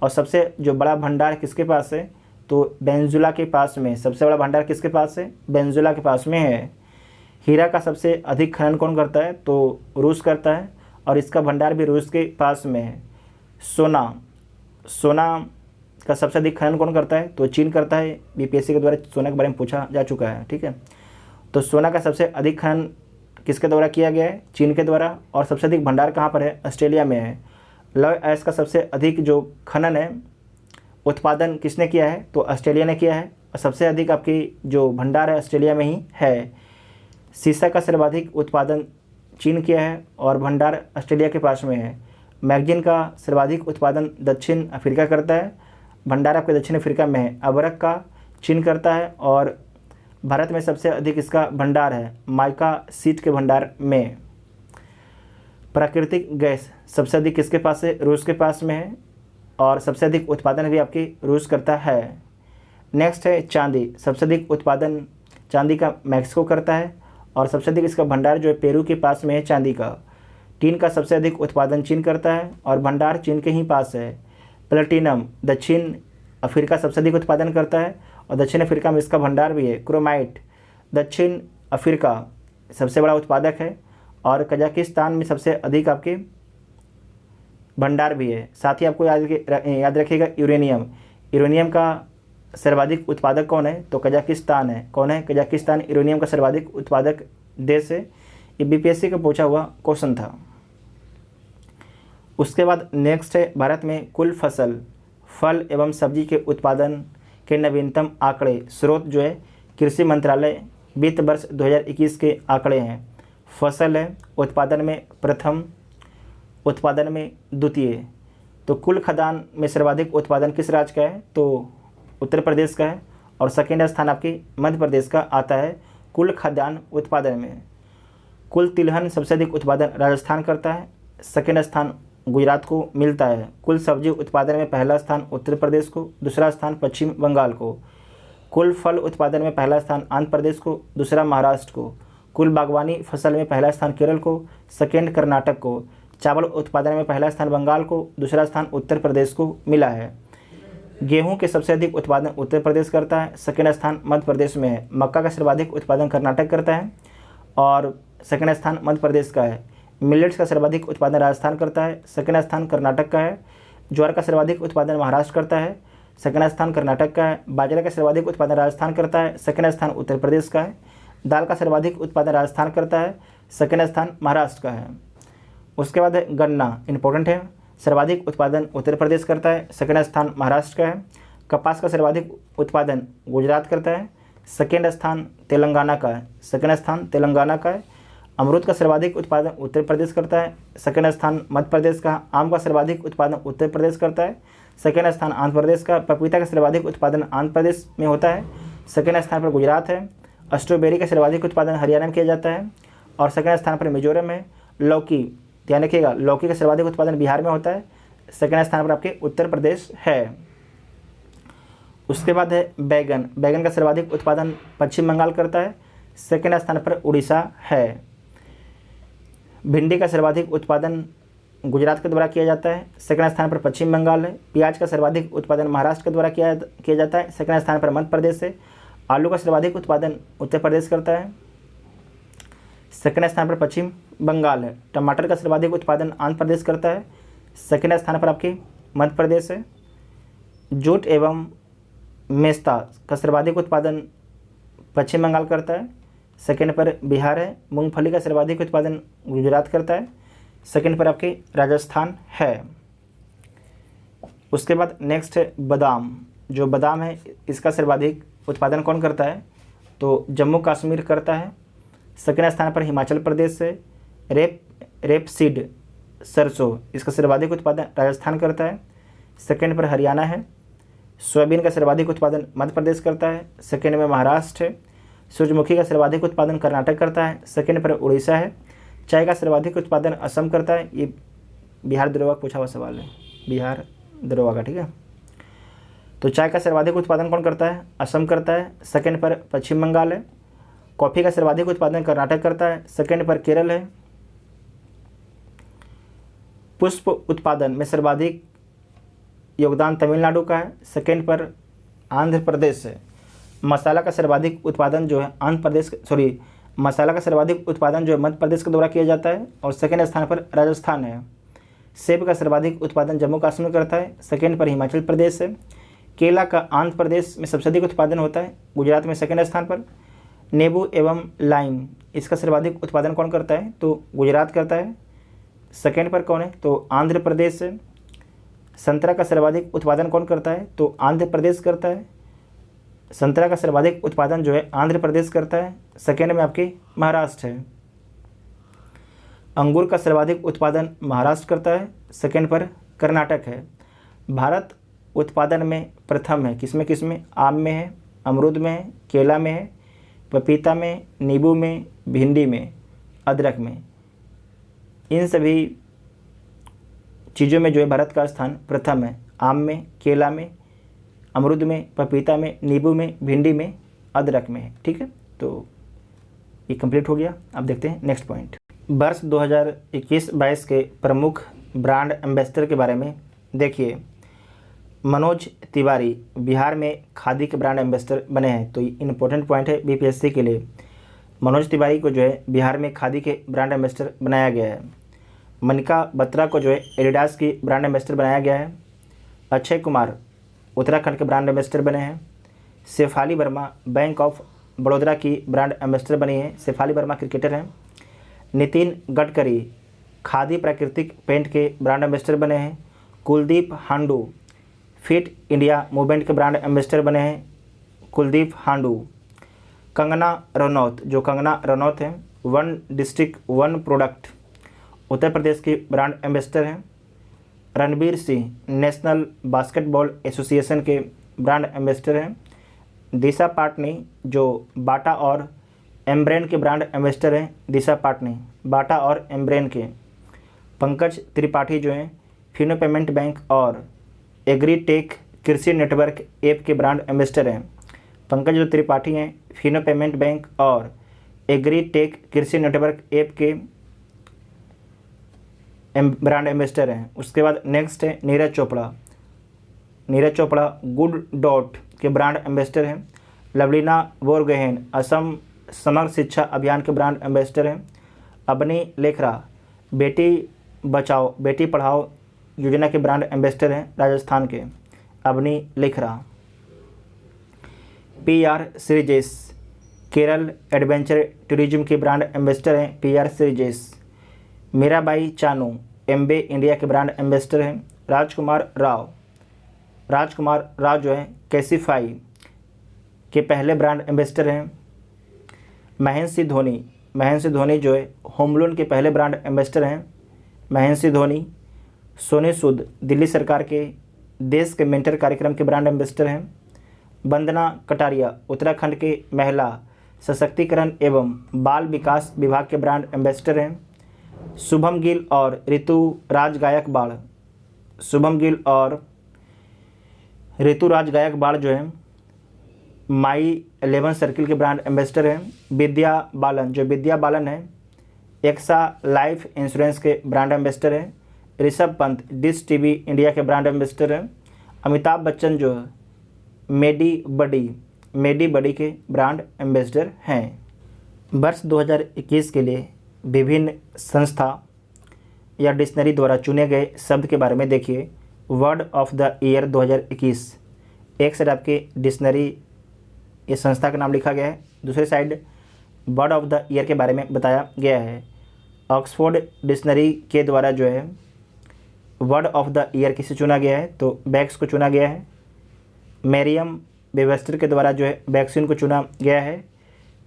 और सबसे जो बड़ा भंडार किसके पास है? तो वेनेजुला के पास में। सबसे बड़ा भंडार किसके पास है? वेनेजुला के पास में है। हीरा का सबसे अधिक खनन कौन करता है? तो रूस करता है, और इसका भंडार भी रूस के पास में है। सोना का सबसे अधिक खनन कौन करता है? तो चीन करता है। BPSC के द्वारा सोना के बारे में पूछा जा चुका है, ठीक है। तो सोना का सबसे अधिक खनन किसके द्वारा किया गया है? चीन के द्वारा। और सबसे अधिक भंडार कहाँ पर है? ऑस्ट्रेलिया में है। लौह अयस्क का सबसे अधिक जो खनन है, उत्पादन किसने किया है? तो ऑस्ट्रेलिया ने किया है, और सबसे अधिक आपकी जो भंडार है ऑस्ट्रेलिया में ही है। सीसा का सर्वाधिक उत्पादन चीन किया है, और भंडार ऑस्ट्रेलिया के पास में है। मैगजीन का सर्वाधिक उत्पादन दक्षिण अफ्रीका करता है, भंडार आपके दक्षिण अफ्रीका में है। अबरख का चीन करता है, और भारत में सबसे अधिक इसका भंडार है माइका सीट के भंडार में। प्राकृतिक गैस सबसे अधिक किसके पास है? रूस के पास में है, और सबसे अधिक उत्पादन भी आपकी रूस करता है। नेक्स्ट है चांदी। सबसे अधिक उत्पादन चांदी का मैक्सिको करता है, और सबसे अधिक इसका भंडार जो है पेरू के पास में है चांदी का। टीन का सबसे अधिक उत्पादन चीन करता है, और भंडार चीन के ही पास है। प्लेटिनम दक्षिण अफ्रीका सबसे अधिक उत्पादन करता है, और दक्षिण अफ्रीका में इसका भंडार भी है। क्रोमाइट दक्षिण अफ्रीका सबसे बड़ा उत्पादक है, और कजाकिस्तान में सबसे अधिक आपके भंडार भी है। साथ ही आपको याद रखिएगा यूरेनियम का सर्वाधिक उत्पादक कौन है? तो कजाकिस्तान है। कौन है? कजाकिस्तान यूरेनियम का सर्वाधिक उत्पादक देश है। ये BPSC का पूछा हुआ क्वेश्चन था। उसके बाद नेक्स्ट है भारत में कुल फल एवं सब्जी के उत्पादन के नवीनतम आंकड़े। स्रोत जो है कृषि मंत्रालय, वित्त वर्ष 2021 के आंकड़े हैं। फसल है उत्पादन में प्रथम, उत्पादन में द्वितीय। तो कुल खाद्यान्न में सर्वाधिक उत्पादन किस राज्य का है? तो उत्तर प्रदेश का है, और सेकेंड स्थान आपके मध्य प्रदेश का आता है कुल खाद्यान्न उत्पादन में। कुल तिलहन सबसे अधिक उत्पादन राजस्थान करता है, सेकेंड स्थान गुजरात को मिलता है। कुल सब्जी उत्पादन में पहला स्थान उत्तर प्रदेश को, दूसरा स्थान पश्चिम बंगाल को। कुल फल उत्पादन में पहला स्थान आंध्र प्रदेश को, दूसरा महाराष्ट्र को। कुल बागवानी फसल में पहला स्थान केरल को, सेकेंड कर्नाटक को। चावल उत्पादन में पहला स्थान बंगाल को, दूसरा स्थान उत्तर प्रदेश को मिला है। गेहूं के सबसे अधिक उत्पादन उत्तर प्रदेश करता है, सेकेंड स्थान मध्य प्रदेश में है। मक्का का सर्वाधिक उत्पादन कर्नाटक करता है और सेकेंड स्थान मध्य प्रदेश का है। मिलेट्स का सर्वाधिक उत्पादन राजस्थान करता है, सेकेंड स्थान कर्नाटक का है। ज्वार का सर्वाधिक उत्पादन महाराष्ट्र करता है, सेकेंड स्थान कर्नाटक का है। बाजरा का सर्वाधिक उत्पादन राजस्थान करता है, सेकेंड स्थान उत्तर प्रदेश का है। दाल का सर्वाधिक उत्पादन राजस्थान करता है, सेकेंड स्थान महाराष्ट्र का है। उसके बाद गन्ना इंपॉर्टेंट है, सर्वाधिक उत्पादन उत्तर प्रदेश करता है, सेकेंड स्थान महाराष्ट्र का है। कपास का सर्वाधिक उत्पादन गुजरात करता है, सेकेंड स्थान तेलंगाना का है, सेकेंड स्थान तेलंगाना का है। अमरूद का सर्वाधिक उत्पादन उत्तर प्रदेश करता है, सेकेंड स्थान मध्य प्रदेश का। आम का सर्वाधिक उत्पादन उत्तर प्रदेश करता है, सेकेंड स्थान आंध्र प्रदेश का। पपीता का सर्वाधिक उत्पादन आंध्र प्रदेश में होता है, सेकेंड स्थान पर गुजरात है। स्ट्रॉबेरी का सर्वाधिक उत्पादन हरियाणा में किया जाता है और सेकेंड स्थान पर मिजोरम है। लौकी, ध्यान रखिएगा, लौकी का सर्वाधिक उत्पादन बिहार में होता है, सेकेंड स्थान पर आपके उत्तर प्रदेश है। उसके बाद है बैगन। बैगन का सर्वाधिक उत्पादन पश्चिम बंगाल करता है, सेकेंड स्थान पर उड़ीसा है। भिंडी का सर्वाधिक उत्पादन गुजरात के द्वारा किया जाता है, सेकेंड स्थान पर पश्चिम बंगाल है। प्याज का सर्वाधिक उत्पादन महाराष्ट्र के द्वारा किया जाता है, सेकेंड स्थान पर मध्य प्रदेश है। आलू का सर्वाधिक उत्पादन उत्तर प्रदेश करता है, सेकेंड स्थान पर पश्चिम बंगाल है। टमाटर का सर्वाधिक उत्पादन आंध्र प्रदेश करता है, सेकेंड स्थान पर आपके मध्य प्रदेश है। जूट एवं मेस्ता का सर्वाधिक उत्पादन पश्चिम बंगाल करता है, सेकेंड पर बिहार है। मूंगफली का सर्वाधिक उत्पादन गुजरात करता है, सेकेंड पर आपके राजस्थान है। उसके बाद नेक्स्ट है बादाम। जो बादाम है इसका सर्वाधिक उत्पादन कौन करता है, तो जम्मू कश्मीर करता है, सेकेंड स्थान पर हिमाचल प्रदेश है। रेपसीड सरसों, इसका सर्वाधिक उत्पादन राजस्थान करता है, सेकेंड पर हरियाणा है। सोयाबीन का सर्वाधिक उत्पादन मध्य प्रदेश करता है, सेकेंड में महाराष्ट्र है। सूरजमुखी का सर्वाधिक उत्पादन कर्नाटक करता है, सेकेंड पर उड़ीसा है। चाय का सर्वाधिक उत्पादन असम करता है, ये बिहार दरोगा पूछा हुआ सवाल है, बिहार दरोगा का, ठीक है। तो चाय का सर्वाधिक उत्पादन कौन करता है, असम करता है, सेकेंड पर पश्चिम बंगाल है। कॉफ़ी का सर्वाधिक उत्पादन कर्नाटक करता है, सेकेंड पर केरल है। पुष्प उत्पादन में सर्वाधिक योगदान तमिलनाडु का है, सेकेंड पर आंध्र प्रदेश है। मसाला का सर्वाधिक उत्पादन जो है मसाला का सर्वाधिक उत्पादन जो है मध्य प्रदेश के द्वारा किया जाता है और सेकेंड स्थान पर राजस्थान है। सेब का सर्वाधिक उत्पादन जम्मू कश्मीर करता है, सेकेंड पर हिमाचल प्रदेश है। केला का आंध्र प्रदेश में सबसे अधिक उत्पादन होता है, गुजरात में सेकेंड स्थान पर। नींबू एवं लाइम, इसका सर्वाधिक उत्पादन कौन करता है, तो गुजरात करता है, सेकेंड पर कौन है, तो आंध्र प्रदेश है। संतरा का सर्वाधिक उत्पादन कौन करता है, तो आंध्र प्रदेश करता है। संतरा का सर्वाधिक उत्पादन जो है आंध्र प्रदेश करता है, सेकेंड में आपके महाराष्ट्र है। अंगूर का सर्वाधिक उत्पादन महाराष्ट्र करता है, सेकेंड पर कर्नाटक है। भारत उत्पादन में प्रथम है, किसमें, आम में है, अमरूद में है, केला में है, पपीता में, नींबू में, भिंडी में, अदरक में। इन सभी चीज़ों में जो है भारत का स्थान प्रथम है, आम में, केला में, अमरूद में, पपीता में, नींबू में, भिंडी में, अदरक में है, ठीक है। तो ये कंप्लीट हो गया। अब देखते हैं नेक्स्ट पॉइंट। वर्ष 2021-22 के प्रमुख ब्रांड एम्बेसडर के बारे में देखिए। मनोज तिवारी बिहार में खादी के ब्रांड एम्बेसडर बने हैं, तो ये इंपॉर्टेंट पॉइंट है बीपीएससी के लिए। मनोज तिवारी को जो है बिहार में खादी के ब्रांड एम्बेसडर बनाया गया है। मनिका बत्रा को जो है एडिडास की ब्रांड एम्बेसडर बनाया गया है। अक्षय कुमार उत्तराखंड के ब्रांड एम्बेसडर बने हैं। शेफाली वर्मा बैंक ऑफ बड़ौदा की ब्रांड एम्बेसडर बनी है, शेफाली वर्मा क्रिकेटर हैं। नितिन गडकरी खादी प्राकृतिक पेंट के ब्रांड एम्बेसडर बने हैं। कुलदीप हांडू फिट इंडिया मूवमेंट के ब्रांड एम्बेसडर बने हैं, कुलदीप हांडू। कंगना रनौत, जो कंगना रनौत हैं, one district one product Uttar Pradesh की ब्रांड एम्बेसडर हैं। Ranbir Singh national basketball association के ब्रांड एम्बेसडर हैं। दिशा पाटनी जो बाटा और एम्ब्रेन के ब्रांड एम्बेसडर हैं, दिशा पाटनी बाटा और एम्ब्रेन के। पंकज त्रिपाठी जो हैं फिनो पेमेंट बैंक और एग्रीटेक कृषि नेटवर्क ऐप के ब्रांड एम्बेसडर हैं। पंकज जो त्रिपाठी हैं फिनो पेमेंट बैंक और एग्री टेक कृषि नेटवर्क ऐप के ब्रांड एम्बेसडर हैं। उसके बाद नेक्स्ट है नीरज चोपड़ा। नीरज चोपड़ा गुड डॉट के ब्रांड एम्बेसडर हैं। लवलीना बोरगोहेन असम समग्र शिक्षा अभियान के ब्रांड एम्बेसडर हैं। अबनी लेखरा बेटी बचाओ बेटी पढ़ाओ योजना के ब्रांड एम्बेसडर हैं राजस्थान के, Abani Lekhara. PR Sreejesh Kerala adventure tourism के ब्रांड एम्बेसडर हैं PR श्रीजेश। मीराबाई चानू एम्बे इंडिया के ब्रांड एम्बेसडर हैं। राजकुमार राव जो है कैसीफाई के पहले ब्रांड एम्बेसडर हैं। महेंद्र सिंह धोनी जो है होम लोन के पहले ब्रांड एम्बेसडर हैं महेंद्र सिंह धोनी। सोनी सूद दिल्ली सरकार के देश के मेंटर कार्यक्रम के ब्रांड एम्बेसडर हैं। वंदना कटारिया उत्तराखंड के महिला सशक्तिकरण एवं बाल विकास विभाग के ब्रांड एम्बेसडर हैं। शुभम गिल और ऋतुराज गायकवाड़ जो है माई 11 सर्किल के ब्रांड एम्बेसडर हैं। विद्या बालन है एक्सा लाइफ इंश्योरेंस के ब्रांड एम्बेसडर हैं। Rishabh Pant dish TV India के ब्रांड एम्बेसडर हैं। अमिताभ बच्चन जो है मेडी बडी के ब्रांड एम्बेसडर हैं। वर्ष 2021 के लिए विभिन्न संस्था या डिक्शनरी द्वारा चुने गए शब्द के बारे में देखिए। वर्ड ऑफ द ईयर 2021, एक साइड आपके डिक्शनरी ये संस्था का नाम लिखा गया है, दूसरी side word of the year के बारे में बताया गया है। ऑक्सफोर्ड डिक्शनरी के द्वारा जो है वर्ड ऑफ द ईयर किसे चुना गया है तो बैक्स को चुना गया है। मेरियम वेबस्टर के द्वारा जो है वैक्सीन को चुना गया है।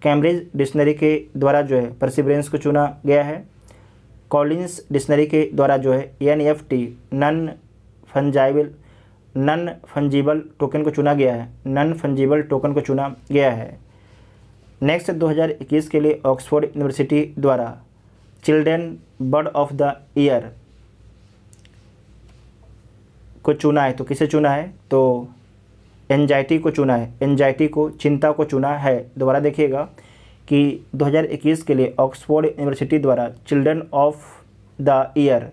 कैम्ब्रिज डिक्शनरी के द्वारा जो है परसिवरेंस को चुना गया है। कॉलिंस डिक्शनरी के द्वारा जो है NFT नन फंजिबल टोकन को चुना गया है। नेक्स्ट 2021 के लिए ऑक्सफोर्ड यूनिवर्सिटी द्वारा children bird of the year को चुना है तो किसे चुना है तो एंजाइटी को चुना है, चिंता को चुना है। दोबारा देखिएगा कि 2021 के लिए ऑक्सफोर्ड यूनिवर्सिटी द्वारा children of the year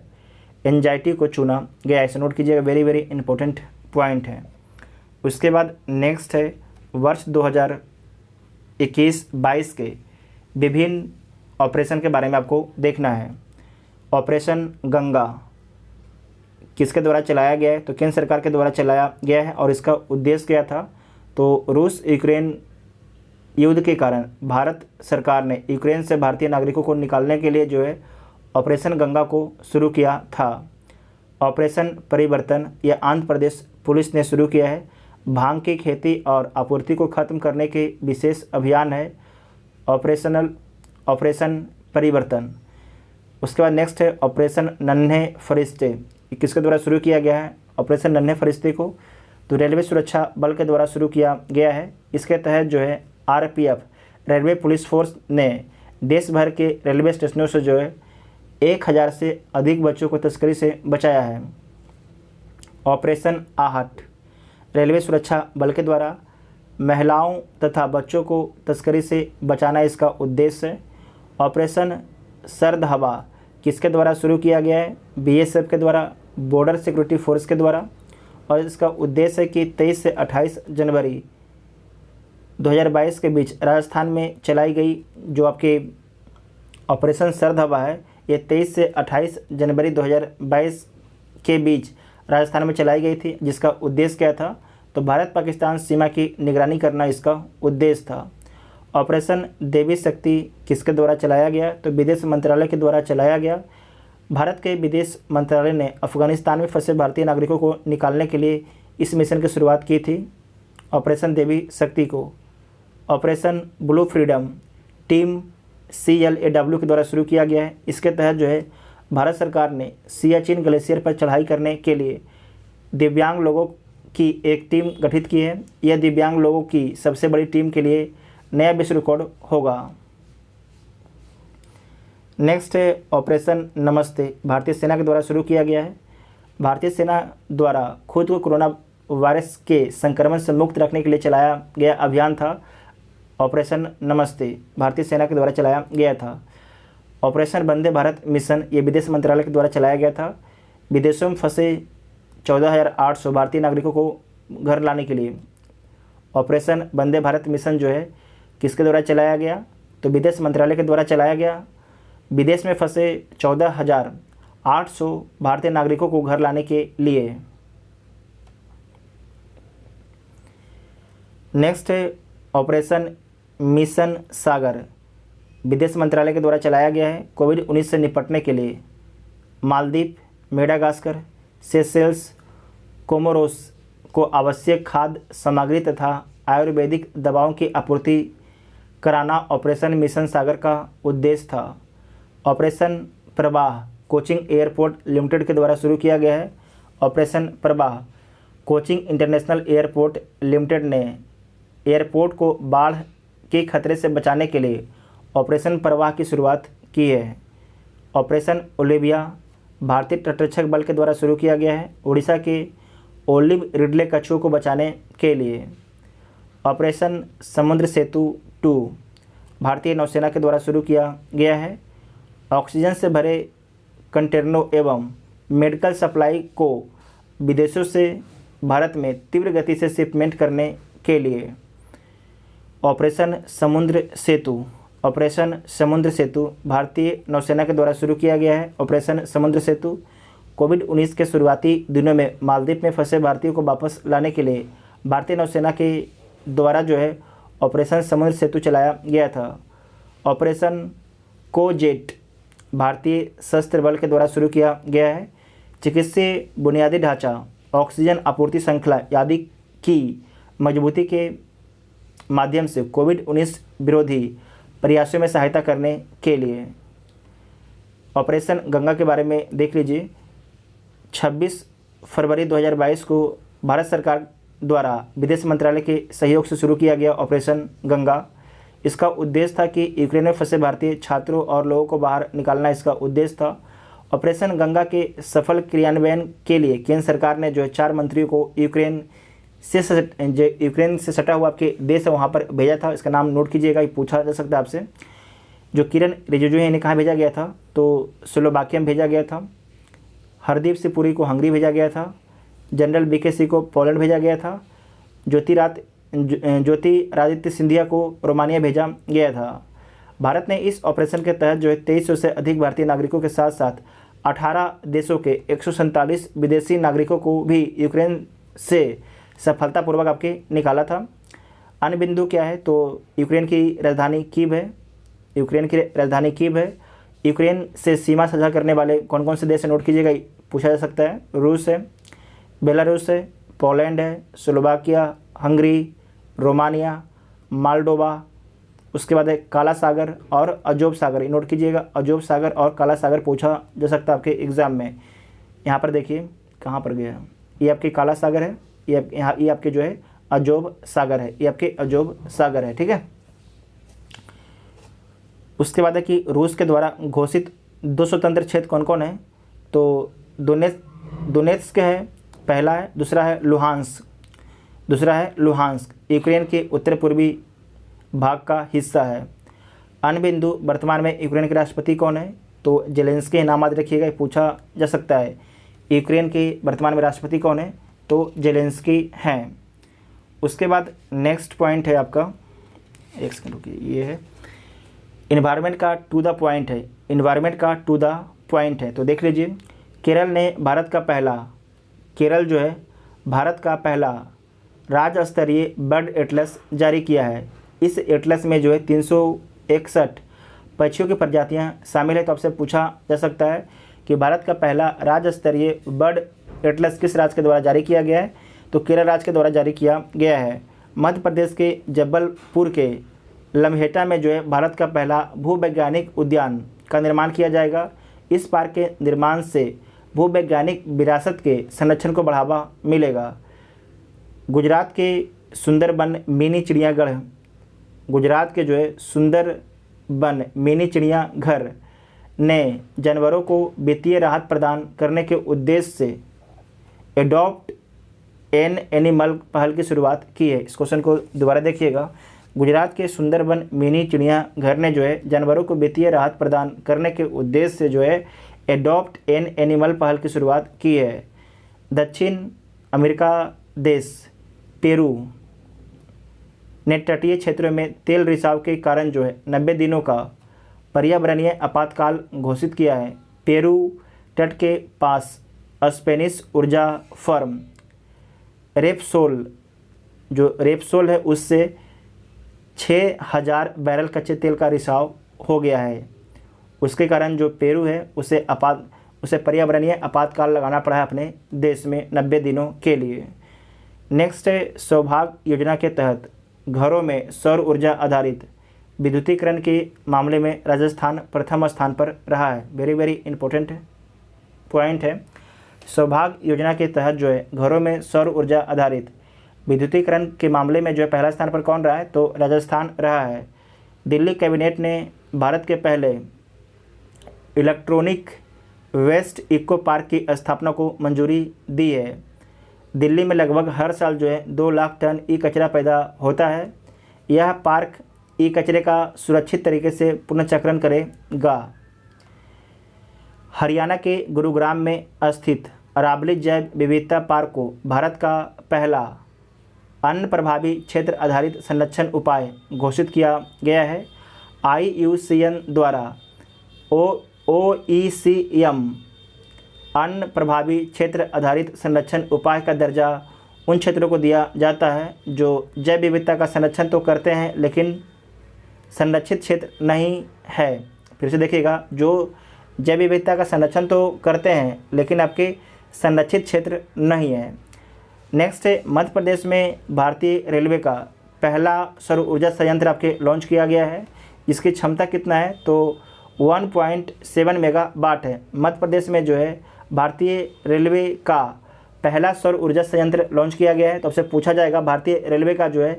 anxiety को चुना गया। इसे नोट कीजिएगा, वेरी इंपॉर्टेंट पॉइंट है। उसके बाद नेक्स्ट है वर्ष 2021-22 के विभिन्न ऑपरेशन के बारे में आपको देखना है। ऑपरेशन गंगा किसके द्वारा चलाया गया है तो केंद्र सरकार के द्वारा चलाया गया है और इसका उद्देश्य क्या था तो रूस यूक्रेन युद्ध के कारण भारत सरकार ने यूक्रेन से भारतीय नागरिकों को निकालने के लिए जो है ऑपरेशन गंगा को शुरू किया था। ऑपरेशन परिवर्तन यह आंध्र प्रदेश पुलिस ने शुरू किया है। भांग की खेती और आपूर्ति को खत्म करने के विशेष अभियान है ऑपरेशन परिवर्तन। उसके बाद नेक्स्ट है ऑपरेशन नन्हे फरिश्ते, किसके द्वारा शुरू किया गया है ऑपरेशन नन्हे फरिश्ते को तो रेलवे सुरक्षा बल के द्वारा शुरू किया गया है। इसके तहत जो है RPF रेलवे पुलिस फोर्स ने देश भर के रेलवे स्टेशनों से जो है 1000 से अधिक बच्चों को तस्करी से बचाया है। ऑपरेशन आहट रेलवे सुरक्षा बल के द्वारा महिलाओं तथा बच्चों को तस्करी से बचाना इसका उद्देश्य है। ऑपरेशन सर्द हवा किसके द्वारा शुरू किया गया है BSF के द्वारा, बॉर्डर सिक्योरिटी फोर्स के द्वारा, और इसका उद्देश्य है कि 23 से 28 जनवरी 2022 के बीच राजस्थान में चलाई गई जो आपके ऑपरेशन सर्द हवा है ये 23 से 28 जनवरी 2022 के बीच राजस्थान में चलाई गई थी, जिसका उद्देश्य क्या था तो भारत पाकिस्तान सीमा की निगरानी करना इसका उद्देश्य था। ऑपरेशन देवी शक्ति किसके द्वारा चलाया गया तो विदेश मंत्रालय के द्वारा चलाया गया। भारत के विदेश मंत्रालय ने अफगानिस्तान में फंसे भारतीय नागरिकों को निकालने के लिए इस मिशन की शुरुआत की थी ऑपरेशन देवी शक्ति को। Operation blue freedom team CLAW के द्वारा शुरू किया गया है। इसके तहत जो है भारत सरकार ने सियाचिन ग्लेशियर पर चढ़ाई करने के लिए दिव्यांग लोगों की एक टीम गठित की है। यह दिव्यांग लोगों की सबसे बड़ी टीम के लिए नया विश्व रिकॉर्ड होगा। नेक्स्ट है ऑपरेशन नमस्ते, भारतीय सेना के द्वारा शुरू किया गया है। भारतीय सेना द्वारा खुद को कोरोना वायरस के संक्रमण से मुक्त रखने के लिए चलाया गया अभियान था ऑपरेशन नमस्ते, भारतीय सेना के द्वारा चलाया गया था। ऑपरेशन वंदे भारत मिशन ये विदेश मंत्रालय के द्वारा चलाया गया था। विदेशों में फंसे 14,800 भारतीय नागरिकों को घर लाने के लिए ऑपरेशन वंदे भारत मिशन जो है किसके द्वारा चलाया गया, तो विदेश मंत्रालय के द्वारा चलाया गया। विदेश में फंसे 14,800 भारतीय नागरिकों को घर लाने के लिए। नेक्स्ट है ऑपरेशन मिशन सागर, विदेश मंत्रालय के द्वारा चलाया गया है कोविड-19 से निपटने के लिए। मालदीव, मेडागास्कर, सेशेल्स, कोमोरोस को आवश्यक खाद्य सामग्री तथा आयुर्वेदिक दवाओं की आपूर्ति कराना ऑपरेशन मिशन सागर का उद्देश्य था। ऑपरेशन प्रवाह कोचिंग एयरपोर्ट लिमिटेड के द्वारा शुरू किया गया है। ऑपरेशन प्रवाह कोचिंग इंटरनेशनल एयरपोर्ट लिमिटेड ने एयरपोर्ट को बाढ़ के खतरे से बचाने के लिए ऑपरेशन प्रवाह की शुरुआत की है। ऑपरेशन ओलिविया भारतीय तटरक्षक बल के द्वारा शुरू किया गया है उड़ीसा के ओलिव रिडले कछुओं को बचाने के लिए। ऑपरेशन समुद्र सेतु 2 भारतीय नौसेना के द्वारा शुरू किया गया है। ऑक्सीजन से भरे कंटेनरों एवं मेडिकल सप्लाई को विदेशों से भारत में तीव्र गति से शिपमेंट करने के लिए। ऑपरेशन समुद्र सेतु भारतीय नौसेना के द्वारा शुरू किया गया है। ऑपरेशन समुद्र सेतु कोविड-19 के शुरुआती दिनों में मालदीव में फंसे भारतीयों को वापस लाने के लिए भारतीय नौसेना के द्वारा जो है ऑपरेशन समुद्र सेतु चलाया गया था। ऑपरेशन कोजेट भारतीय सशस्त्र बल के द्वारा शुरू किया गया है। चिकित्सीय बुनियादी ढांचा, ऑक्सीजन आपूर्ति श्रृंखला आदि की मजबूती के माध्यम से कोविड-19 विरोधी प्रयासों में सहायता करने के लिए। ऑपरेशन गंगा के बारे में देख लीजिए। 26 फरवरी 2022 को भारत सरकार द्वारा विदेश मंत्रालय के सहयोग से शुरू किया गया ऑपरेशन गंगा। इसका उद्देश्य था कि यूक्रेन में फंसे भारतीय छात्रों और लोगों को बाहर निकालना इसका उद्देश्य था। ऑपरेशन गंगा के सफल क्रियान्वयन के लिए केंद्र सरकार ने जो है 4 मंत्रियों को यूक्रेन से सटा हुआ आपके देश है वहाँ पर भेजा था। इसका नाम नोट कीजिएगा, ये पूछा जा सकता है आपसे। जो किरण रिजिजू है इन्हें कहाँ भेजा गया था, तो स्लोवाकिया में भेजा गया था। हरदीप सिंह पुरी को हंगरी भेजा गया था। जनरल बीके सिंह को पोलैंड भेजा गया था। ज्योतिरादित्य सिंधिया को रोमानिया भेजा गया था। भारत ने इस ऑपरेशन के तहत जो है 2300 से अधिक भारतीय नागरिकों के साथ साथ 18 देशों के 147 विदेशी नागरिकों को भी यूक्रेन से सफलतापूर्वक आपके निकाला था। अन्य बिंदु क्या है, तो यूक्रेन की राजधानी कीव है। यूक्रेन से सीमा साझा करने वाले कौन कौन से देश है नोट कीजिएगा, पूछा जा सकता है। रूस है, बेलारूस है, पोलैंड है, स्लोवाकिया, हंगरी, रोमानिया, मालडोवा। उसके बाद है काला सागर और अजोब सागर, ये नोट कीजिएगा। अजोब सागर और काला सागर पूछा जा सकता है आपके एग्ज़ाम में। यहाँ पर देखिए कहाँ पर गया, ये आपके काला सागर है, ये आपके जो है अजोब सागर है, ये आपके अजोब सागर है, ठीक है। उसके बाद है कि रूस के द्वारा घोषित 2 स्वतंत्र क्षेत्र कौन कौन है, तो दोनेत्स्क है पहला है, दूसरा है लुहांस्क यूक्रेन के उत्तर पूर्वी भाग का हिस्सा है। अन्य बिंदु वर्तमान में यूक्रेन के राष्ट्रपति कौन है, तो जेलेंस्की नाम याद रखिएगा, पूछा जा सकता है। यूक्रेन के वर्तमान में राष्ट्रपति कौन है, तो जेलेंस्की हैं। उसके बाद नेक्स्ट पॉइंट है आपका, एक सेकंड रुकिए, ये है इन्वायरमेंट का टू द पॉइंट है। तो देख लीजिए, केरल जो है भारत का पहला राज्य स्तरीय बर्ड एटलस जारी किया है। इस एटलस में जो है 361 पक्षियों की प्रजातियां शामिल है। तो आपसे पूछा जा सकता है कि भारत का पहला राज्य स्तरीय बर्ड एटलस किस राज्य के द्वारा जारी किया गया है, तो केरल राज्य के द्वारा जारी किया गया है। मध्य प्रदेश के जबलपुर के लम्हेटा में जो है भारत का पहला भूवैज्ञानिक उद्यान का निर्माण किया जाएगा। इस पार्क के निर्माण से भूवैज्ञानिक विरासत के संरक्षण को बढ़ावा मिलेगा। गुजरात के सुंदरबन मिनी चिड़ियाघर ने जानवरों को वित्तीय राहत प्रदान करने के उद्देश्य से एडॉप्ट एन एनिमल पहल की शुरुआत की है। इस क्वेश्चन को दोबारा देखिएगा। गुजरात के सुंदरबन मिनी चिड़ियाघर ने जो है जानवरों को वित्तीय राहत प्रदान करने के उद्देश्य से जो है एडॉप्ट एन एनिमल पहल की शुरुआत की है। दक्षिण अमेरिका देश पेरू ने तटीय क्षेत्रों में तेल रिसाव के कारण जो है 90 दिनों का पर्यावरणीय आपातकाल घोषित किया है। पेरू तट के पास स्पेनिश ऊर्जा फर्म रेपसोल है उससे 6000 बैरल कच्चे तेल का रिसाव हो गया है। उसके कारण जो पेरू है उसे पर्यावरणीय आपातकाल लगाना पड़ा है अपने देश में 90 दिनों के लिए। नेक्स्ट है सौभाग्य योजना के तहत घरों में सौर ऊर्जा आधारित विद्युतीकरण के मामले में राजस्थान प्रथम स्थान पर रहा है। वेरी वेरी इंपॉर्टेंट पॉइंट है। सौभाग्य योजना के तहत जो है घरों में सौर ऊर्जा आधारित विद्युतीकरण के मामले में जो है पहला स्थान पर कौन रहा है, तो राजस्थान रहा है। दिल्ली कैबिनेट ने भारत के पहले इलेक्ट्रॉनिक वेस्ट इको पार्क की स्थापना को मंजूरी दी है। दिल्ली में लगभग हर साल जो है 2 लाख टन ई कचरा पैदा होता है। यह पार्क ई कचरे का सुरक्षित तरीके से पुनर्चक्रण करेगा। हरियाणा के गुरुग्राम में स्थित अरावली जैव विविधता पार्क को भारत का पहला अन्न प्रभावी क्षेत्र आधारित संरक्षण उपाय घोषित किया गया है। IUCN द्वारा OECM अन्न प्रभावी क्षेत्र आधारित संरक्षण उपाय का दर्जा उन क्षेत्रों को दिया जाता है जो जैव विविधता का संरक्षण तो करते हैं लेकिन संरक्षित क्षेत्र नहीं है। फिर से देखिएगा, जो जैव विविधता का संरक्षण तो करते हैं लेकिन आपके संरक्षित क्षेत्र नहीं है। नेक्स्ट है मध्य प्रदेश में भारतीय रेलवे का पहला सौर ऊर्जा संयंत्र आपके लॉन्च किया गया है। इसकी क्षमता कितना है, तो 1.7 मेगावाट है। मध्य प्रदेश में जो है भारतीय रेलवे का पहला सौर ऊर्जा संयंत्र लॉन्च किया गया है। तो आपसे पूछा जाएगा भारतीय रेलवे का जो है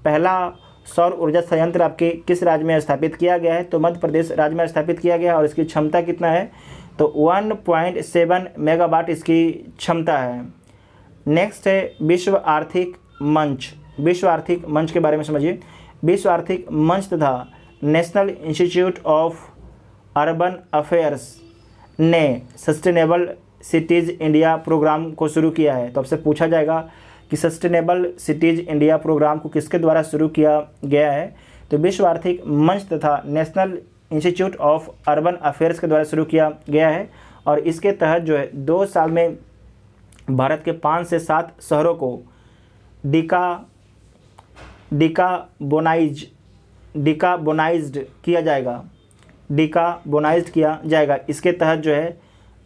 पहला सौर ऊर्जा संयंत्र आपके किस राज्य में स्थापित किया गया है, तो मध्य प्रदेश राज्य में स्थापित किया गया है। और इसकी क्षमता कितना है, तो 1.7 मेगावाट इसकी क्षमता है। नेक्स्ट है विश्व आर्थिक मंच। विश्व आर्थिक मंच के बारे में समझिए। विश्व आर्थिक मंच तथा national institute of urban affairs ने सस्टेनेबल सिटीज़ इंडिया प्रोग्राम को शुरू किया है। तो आपसे पूछा जाएगा कि सस्टेनेबल सिटीज़ इंडिया प्रोग्राम को किसके द्वारा शुरू किया गया है, तो विश्व आर्थिक मंच तथा national institute of urban affairs के द्वारा शुरू किया गया है। और इसके तहत जो है 2 साल में भारत के 5 से 7 शहरों को डिकार्बोनाइज्ड किया जाएगा। इसके तहत जो है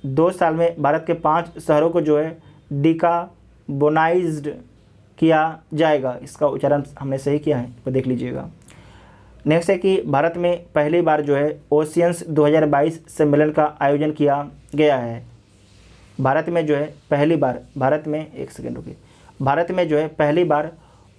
2 साल में भारत के 5 शहरों को जो है डिकार्बोनाइज्ड किया जाएगा। इसका उच्चारण हमने सही किया है, तो देख लीजिएगा। नेक्स्ट है कि भारत में पहली बार जो है ओशियंस 2022 सम्मेलन का आयोजन किया गया है। भारत में जो है पहली बार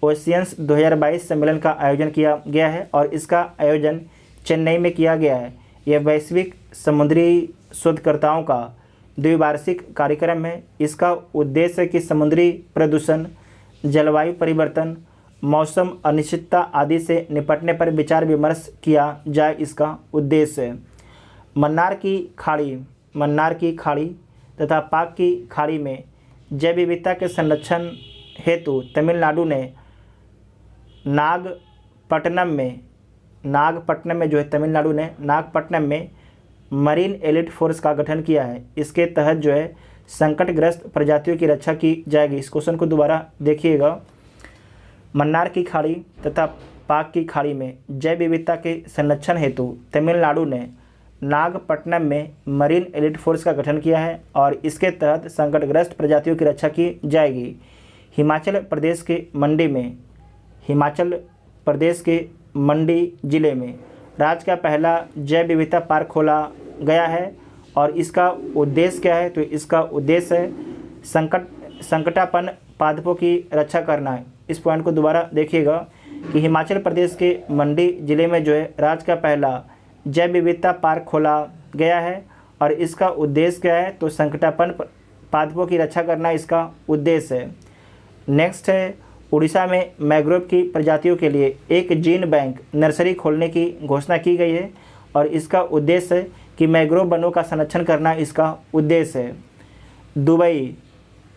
ओशियंस 2022 सम्मेलन का आयोजन किया गया है और इसका आयोजन चेन्नई में किया गया है। यह वैश्विक समुद्री शोधकर्ताओं का द्विवार्षिक कार्यक्रम है। इसका उद्देश्य है कि समुद्री प्रदूषण, जलवायु परिवर्तन, मौसम अनिश्चितता आदि से निपटने पर विचार विमर्श किया जाए। इसका उद्देश्य है मन्नार की खाड़ी तथा पाक की खाड़ी में जैव विविधता के संरक्षण हेतु तमिलनाडु ने नागपट्टनम में मरीन एलिट फोर्स का गठन किया है। इसके तहत जो है संकटग्रस्त प्रजातियों की रक्षा की जाएगी। इस क्वेश्चन को दोबारा देखिएगा। मन्नार की खाड़ी तथा पाक की खाड़ी में जैव विविधता के संरक्षण हेतु तमिलनाडु ने नागपट्टनम में मरीन एलिट फोर्स का गठन किया है और इसके तहत संकटग्रस्त प्रजातियों की रक्षा की जाएगी। हिमाचल प्रदेश के मंडी जिले में राज्य का पहला जैव विविधता पार्क खोला गया है और इसका उद्देश्य क्या है, तो इसका उद्देश्य है संकटापन्न पादपों की रक्षा करना है। इस पॉइंट को दोबारा देखिएगा कि हिमाचल प्रदेश के मंडी जिले में जो है राज्य का पहला जैव विविधता पार्क खोला गया है और इसका उद्देश्य क्या है, तो संकटापन्न पादपों की रक्षा करना इसका उद्देश्य है। नेक्स्ट है, उड़ीसा में मैंग्रोव की प्रजातियों के लिए एक जीन बैंक नर्सरी खोलने की घोषणा की गई है और इसका उद्देश्य है कि मैंग्रोव वनों का संरक्षण करना इसका उद्देश्य है।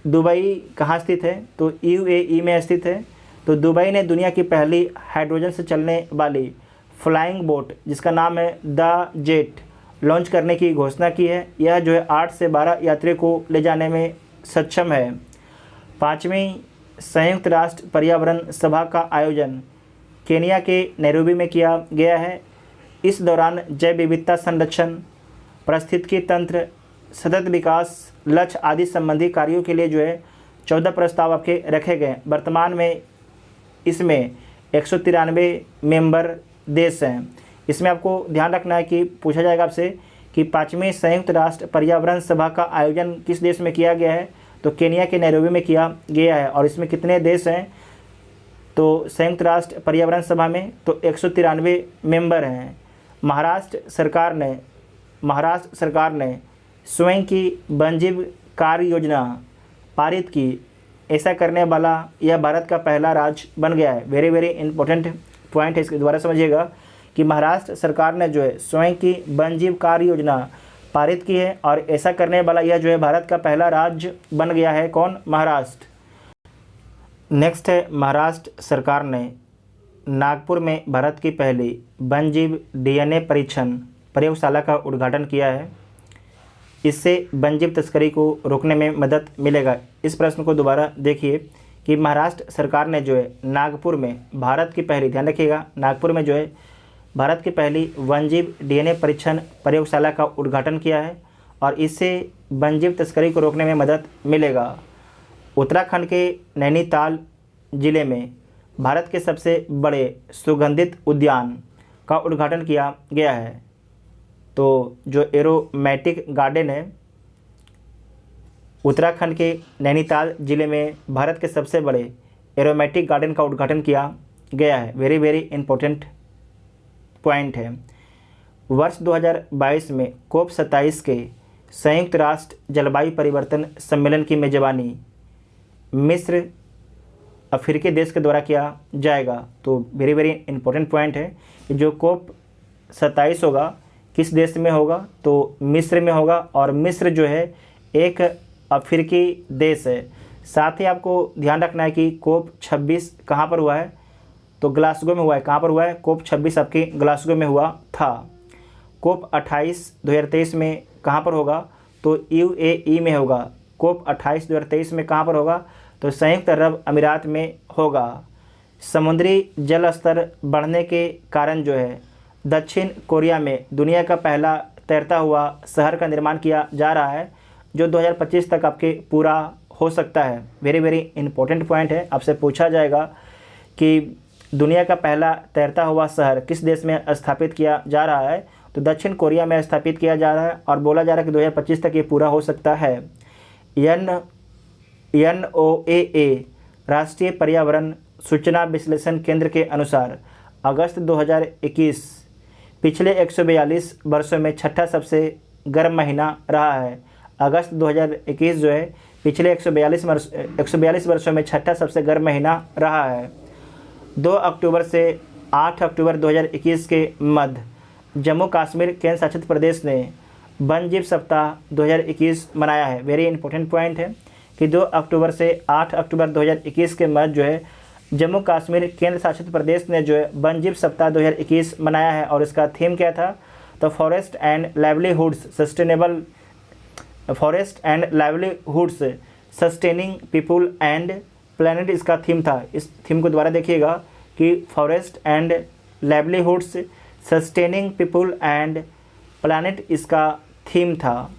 दुबई कहाँ स्थित है? तो यूएई में स्थित है। तो दुबई ने दुनिया की पहली हाइड्रोजन से चलने वाली फ्लाइंग बोट जिसका नाम है द जेट लॉन्च करने की घोषणा की है। यह जो है 8 से 12 यात्रियों को ले जाने में सक्षम है। 5वीं संयुक्त राष्ट्र पर्यावरण सभा का आयोजन केनिया के नैरोबी में किया गया है। इस दौरान जैव विविधता संरक्षण, पारिस्थितिकी तंत्र, सतत विकास लक्ष्य आदि संबंधी कार्यों के लिए जो है 14 प्रस्ताव आपके रखे गए। वर्तमान में इसमें 193 मेंबर देश हैं। इसमें आपको ध्यान रखना है कि पूछा जाएगा आपसे कि 5वीं संयुक्त राष्ट्र पर्यावरण सभा का आयोजन किस देश में किया गया है? तो केनिया के नैरोबी में किया गया है। और इसमें कितने देश हैं? तो संयुक्त राष्ट्र पर्यावरण सभा में तो 193 मेंबर हैं। महाराष्ट्र सरकार ने स्वयं की वन्यजीव कार्य योजना पारित की। ऐसा करने वाला यह भारत का पहला राज्य बन गया है। वेरी वेरी इंपॉर्टेंट पॉइंट है, इसके द्वारा समझिएगा कि महाराष्ट्र सरकार ने जो है स्वयं की वन्यजीव कार्य योजना पारित की है और ऐसा करने वाला यह जो है भारत का पहला राज्य बन गया है। कौन? महाराष्ट्र। नेक्स्ट है, महाराष्ट्र सरकार ने नागपुर में भारत की पहली वन्यजीव डीएनए परीक्षण प्रयोगशाला का उद्घाटन किया है। इससे वन्यजीव तस्करी को रोकने में मदद मिलेगा। इस प्रश्न को दोबारा देखिए कि महाराष्ट्र सरकार ने जो है नागपुर में भारत की पहली, ध्यान रखिएगा, नागपुर में जो है भारत की पहली वन्यजीव डीएनए परीक्षण प्रयोगशाला का उद्घाटन किया है और इससे वन्यजीव तस्करी को रोकने में मदद मिलेगा। उत्तराखंड के नैनीताल जिले में भारत के सबसे बड़े सुगंधित उद्यान का उद्घाटन किया गया है। तो जो एरोमेटिक गार्डन है, उत्तराखंड के नैनीताल जिले में भारत के सबसे बड़े एरोमेटिक गार्डन का उद्घाटन किया गया है। वेरी वेरी इंपॉर्टेंट पॉइंट है। वर्ष 2022 में कोप 27 के संयुक्त राष्ट्र जलवायु परिवर्तन सम्मेलन की मेजबानी मिस्र अफ्रीकी देश के द्वारा किया जाएगा। तो वेरी वेरी इंपॉर्टेंट पॉइंट है कि जो कोप 27 होगा किस देश में होगा? तो मिस्र में होगा और मिस्र जो है एक अफ्रीकी देश है। साथ ही आपको ध्यान रखना है कि कोप 26 कहाँ पर हुआ है? तो ग्लासगो में हुआ है। कहाँ पर हुआ है? कोप 26 आपके ग्लासगो में हुआ था। कोप 28 2023 में कहाँ पर होगा? तो यूएई में होगा। कोप 28 2023 में कहाँ पर होगा? तो संयुक्त अरब अमीरात में होगा। समुद्री जल स्तर बढ़ने के कारण जो है दक्षिण कोरिया में दुनिया का पहला तैरता हुआ शहर का निर्माण किया जा रहा है जो 2025 तक आपके पूरा हो सकता है। वेरी वेरी इंपॉर्टेंट पॉइंट है। आपसे पूछा जाएगा कि दुनिया का पहला तैरता हुआ शहर किस देश में स्थापित किया जा रहा है? तो दक्षिण कोरिया में स्थापित किया जा रहा है और बोला जा रहा है कि 2025 तक ये पूरा हो सकता है। NOAA राष्ट्रीय पर्यावरण सूचना विश्लेषण केंद्र के अनुसार अगस्त 2021 पिछले 142 वर्षों में छठा सबसे गर्म महीना रहा है। अगस्त 2021 जो है पिछले 142 वर्षों में छठा सबसे गर्म महीना रहा है। 2 अक्टूबर से 8 अक्टूबर 2021 के मध्य जम्मू कश्मीर केंद्र शासित प्रदेश ने वन्यजीव सप्ताह 2021 मनाया है। वेरी इंपॉर्टेंट पॉइंट है कि 2 अक्टूबर से 8 अक्टूबर 2021 के मध्य जो है जम्मू कश्मीर केंद्र शासित प्रदेश ने जो है वन्यजीव सप्ताह 2021 मनाया है और इसका थीम क्या था? तो forest and livelihoods sustaining people and planet इसका थीम था। इस थीम को दोबारा देखिएगा कि forest and livelihoods sustaining people and planet इसका थीम था।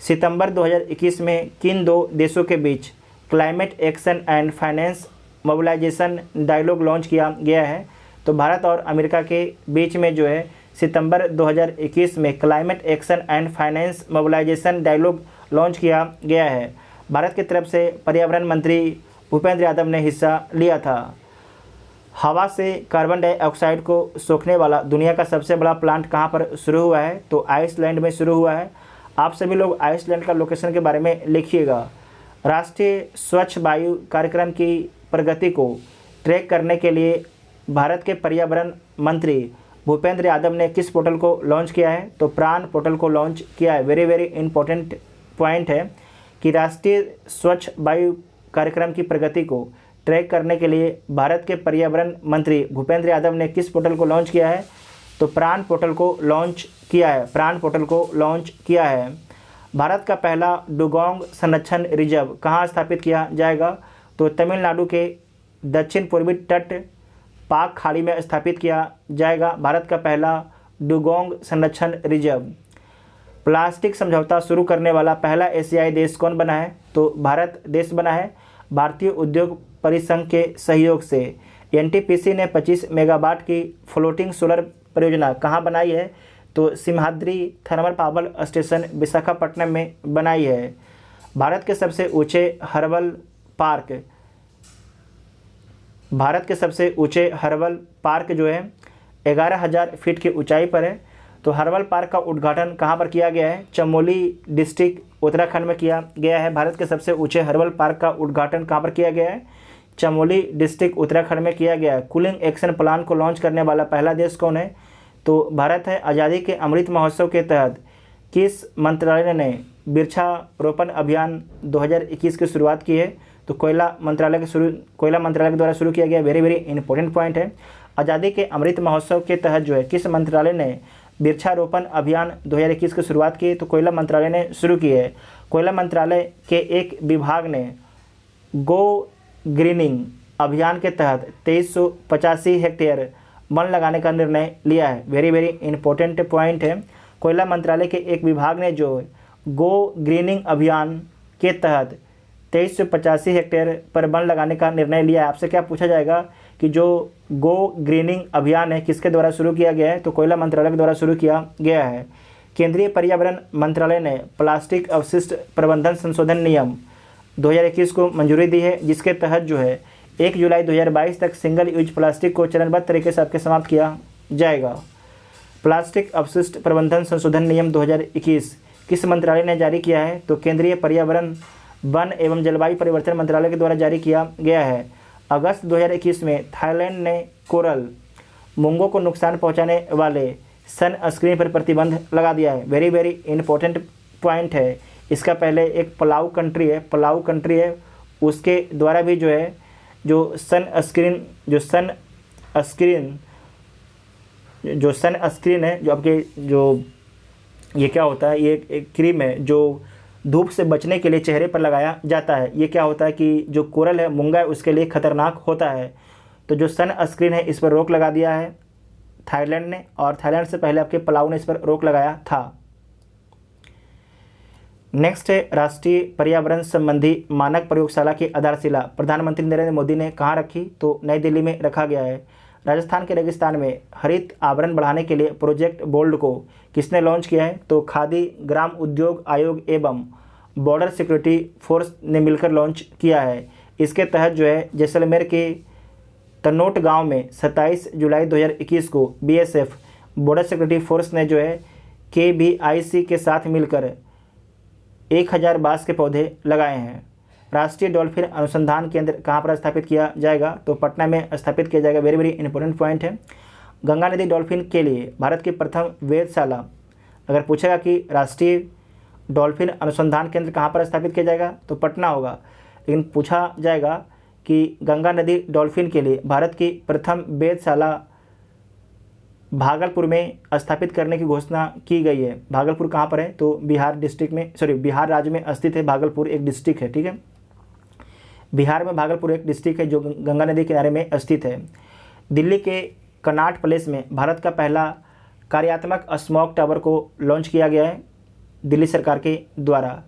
सितंबर 2021 में किन 2 देशों के बीच climate action and finance mobilisation dialogue launch किया गया है? तो भारत और अमेरिका के बीच में जो है सितंबर 2021 में climate action and finance mobilisation dialogue launch किया गया है। भारत की तरफ से पर्यावरण मंत्री भूपेंद्र यादव ने हिस्सा लिया था। हवा से कार्बन डाइऑक्साइड को सोखने वाला दुनिया का सबसे बड़ा प्लांट कहाँ पर शुरू हुआ है? तो आइसलैंड में शुरू हुआ है। आप सभी लोग आइसलैंड का लोकेशन के बारे में लिखिएगा। राष्ट्रीय स्वच्छ वायु कार्यक्रम की प्रगति को ट्रैक करने के लिए भारत के पर्यावरण मंत्री भूपेंद्र यादव ने किस पोर्टल को लॉन्च किया है? तो प्राण पोर्टल को लॉन्च किया है। वेरी वेरी इंपॉर्टेंट पॉइंट है कि राष्ट्रीय स्वच्छ वायु कार्यक्रम की प्रगति को ट्रैक करने के लिए भारत के पर्यावरण मंत्री भूपेंद्र यादव ने किस पोर्टल को लॉन्च किया है? तो प्राण पोर्टल को लॉन्च किया है। प्राण पोर्टल को लॉन्च किया है। भारत का पहला डुगोंग संरक्षण रिजर्व कहाँ स्थापित किया जाएगा? तो तमिलनाडु के दक्षिण पूर्वी तट पाक खाड़ी में स्थापित किया जाएगा भारत का पहला डुगोंग संरक्षण रिजर्व। प्लास्टिक समझौता शुरू करने वाला पहला एशियाई देश कौन बना है? तो भारत देश बना है। भारतीय उद्योग परिसंघ के सहयोग से एनटीपीसी ने 25 मेगावाट की फ्लोटिंग सोलर परियोजना कहाँ बनाई है? तो Simhadri thermal power station Visakhapatnam में बनाई है। भारत के सबसे ऊंचे हर्बल पार्क जो है 11,000 फीट की ऊंचाई पर है। तो हर्बल पार्क का उद्घाटन कहाँ पर किया गया है? चमोली डिस्ट्रिक्ट उत्तराखंड में किया गया है। भारत के सबसे ऊंचे हर्बल पार्क का उद्घाटन कहाँ पर किया गया है? चमोली डिस्ट्रिक्ट उत्तराखंड में किया गया है। कूलिंग एक्शन प्लान को लॉन्च करने वाला पहला देश कौन है? तो भारत है। आज़ादी के अमृत महोत्सव के तहत किस मंत्रालय ने वृक्षारोपण अभियान 2021 की शुरुआत की है? तो कोयला मंत्रालय के द्वारा शुरू किया गया। वेरी वेरी इंपॉर्टेंट पॉइंट है। आज़ादी के अमृत महोत्सव के तहत जो है किस मंत्रालय ने वृक्षारोपण अभियान 2021 की शुरुआत की? तो कोयला मंत्रालय ने शुरू की है। कोयला मंत्रालय के एक विभाग ने गो ग्रीनिंग अभियान के तहत 2385 हेक्टेयर वन लगाने का निर्णय लिया है। वेरी वेरी इंपॉर्टेंट पॉइंट है। कोयला मंत्रालय के एक विभाग ने जो गो ग्रीनिंग अभियान के तहत 2385 हेक्टेयर पर वन लगाने का निर्णय लिया है। आपसे क्या पूछा जाएगा कि जो गो ग्रीनिंग अभियान है किसके द्वारा शुरू किया गया है? तो कोयला मंत्रालय के द्वारा शुरू किया गया है। केंद्रीय पर्यावरण मंत्रालय ने प्लास्टिक अवशिष्ट प्रबंधन संशोधन नियम 2021 को मंजूरी दी है, जिसके तहत जो है 1 जुलाई 2022 तक सिंगल यूज प्लास्टिक को चरणबद्ध तरीके से आपके समाप्त किया जाएगा। प्लास्टिक अवशिष्ट प्रबंधन संशोधन नियम 2021 किस मंत्रालय ने जारी किया है? तो केंद्रीय पर्यावरण वन एवं जलवायु परिवर्तन मंत्रालय के द्वारा जारी किया गया है। अगस्त 2021 में थाईलैंड ने कोरल मूंगों को नुकसान पहुंचाने वाले सनस्क्रीन पर प्रतिबंध लगा दिया है। वेरी वेरी इंपॉर्टेंट पॉइंट है। इसका पहले एक पलाऊ कंट्री है उसके द्वारा भी जो है जो सनस्क्रीन है जो आपके जो ये क्या होता है, ये एक क्रीम है जो धूप से बचने के लिए चेहरे पर लगाया जाता है। ये क्या होता है कि जो कोरल है मूंगा है उसके लिए खतरनाक होता है। तो जो सनस्क्रीन है इस पर रोक लगा दिया है थाईलैंड ने, और थाईलैंड से पहले आपके पलाऊ ने इस पर रोक लगाया था। नेक्स्ट है राष्ट्रीय पर्यावरण संबंधी मानक प्रयोगशाला की आधारशिला प्रधानमंत्री नरेंद्र मोदी ने कहाँ रखी? तो नई दिल्ली में रखा गया है। राजस्थान के रेगिस्तान में हरित आवरण बढ़ाने के लिए प्रोजेक्ट बोल्ड को किसने लॉन्च किया है? तो खादी ग्राम उद्योग आयोग एवं बॉर्डर सिक्योरिटी फोर्स ने मिलकर लॉन्च किया है। इसके तहत जो है जैसलमेर के तनोट गांव में 27 जुलाई 2021 को बीएसएफ बॉर्डर सिक्योरिटी फोर्स ने जो है KVIC के साथ मिलकर 1000 बांस के पौधे लगाए हैं। राष्ट्रीय डॉल्फिन अनुसंधान केंद्र कहाँ पर स्थापित किया जाएगा? तो पटना में स्थापित किया जाएगा। वेरी वेरी इंपॉर्टेंट पॉइंट है। गंगा नदी डॉल्फिन के लिए भारत की प्रथम वेधशाला, अगर पूछेगा कि राष्ट्रीय डॉल्फिन अनुसंधान केंद्र कहाँ पर स्थापित किया जाएगा तो पटना होगा। लेकिन पूछा जाएगा कि गंगा नदी डॉल्फिन के लिए भारत की प्रथम वेधशाला भागलपुर में स्थापित करने की घोषणा की गई है। भागलपुर कहाँ पर है? तो बिहार राज्य में स्थित है। भागलपुर एक डिस्ट्रिक्ट है, ठीक है। बिहार में भागलपुर एक डिस्ट्रिक्ट है जो गंगा नदी किनारे में स्थित है। दिल्ली के कनॉट प्लेस में भारत का पहला कार्यात्मक स्मॉग टावर को लॉन्च किया गया है दिल्ली सरकार के द्वारा।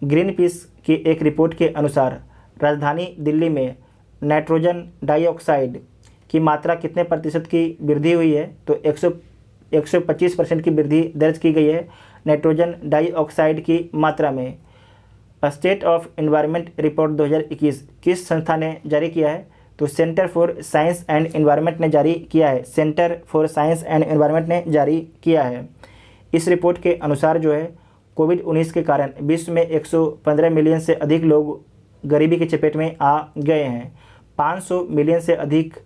ग्रीन पीस की एक रिपोर्ट के अनुसार राजधानी दिल्ली में नाइट्रोजन डाइऑक्साइड की मात्रा कितने प्रतिशत की वृद्धि हुई है? तो 125% की वृद्धि दर्ज की गई है नाइट्रोजन डाइऑक्साइड की मात्रा में। स्टेट ऑफ एनवायरनमेंट रिपोर्ट 2021 किस संस्था ने जारी किया है? तो centre for science and environment ने जारी किया है। Centre for science and environment ने जारी किया है। इस रिपोर्ट के अनुसार जो है कोविड-19 के कारण विश्व में 115 मिलियन से अधिक लोग गरीबी की चपेट में आ गए हैं। 500 मिलियन से अधिक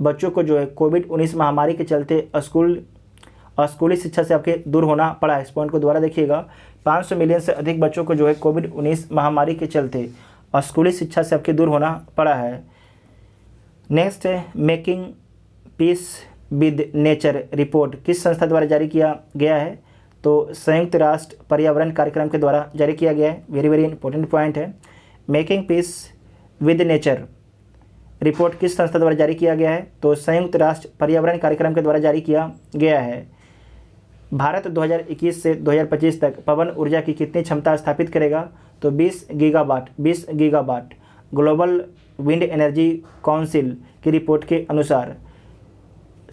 बच्चों को जो है कोविड-19 महामारी के चलते स्कूली शिक्षा से आपके दूर होना पड़ा है। इस पॉइंट को दोबारा देखिएगा, 500 मिलियन से अधिक बच्चों को जो है कोविड-19 महामारी के चलते स्कूली शिक्षा से आपके दूर होना पड़ा है। नेक्स्ट है making peace with nature report किस संस्था द्वारा जारी किया गया है? तो संयुक्त राष्ट्र पर्यावरण कार्यक्रम के द्वारा जारी किया गया है। वेरी वेरी इंपॉर्टेंट पॉइंट है। Making peace with nature report किस संस्था द्वारा जारी किया गया है? तो संयुक्त राष्ट्र पर्यावरण कार्यक्रम के द्वारा जारी किया गया है। भारत 2021 से 2025 तक पवन ऊर्जा की कितनी क्षमता स्थापित करेगा? तो 20 gigawatt. Global wind energy council की रिपोर्ट के अनुसार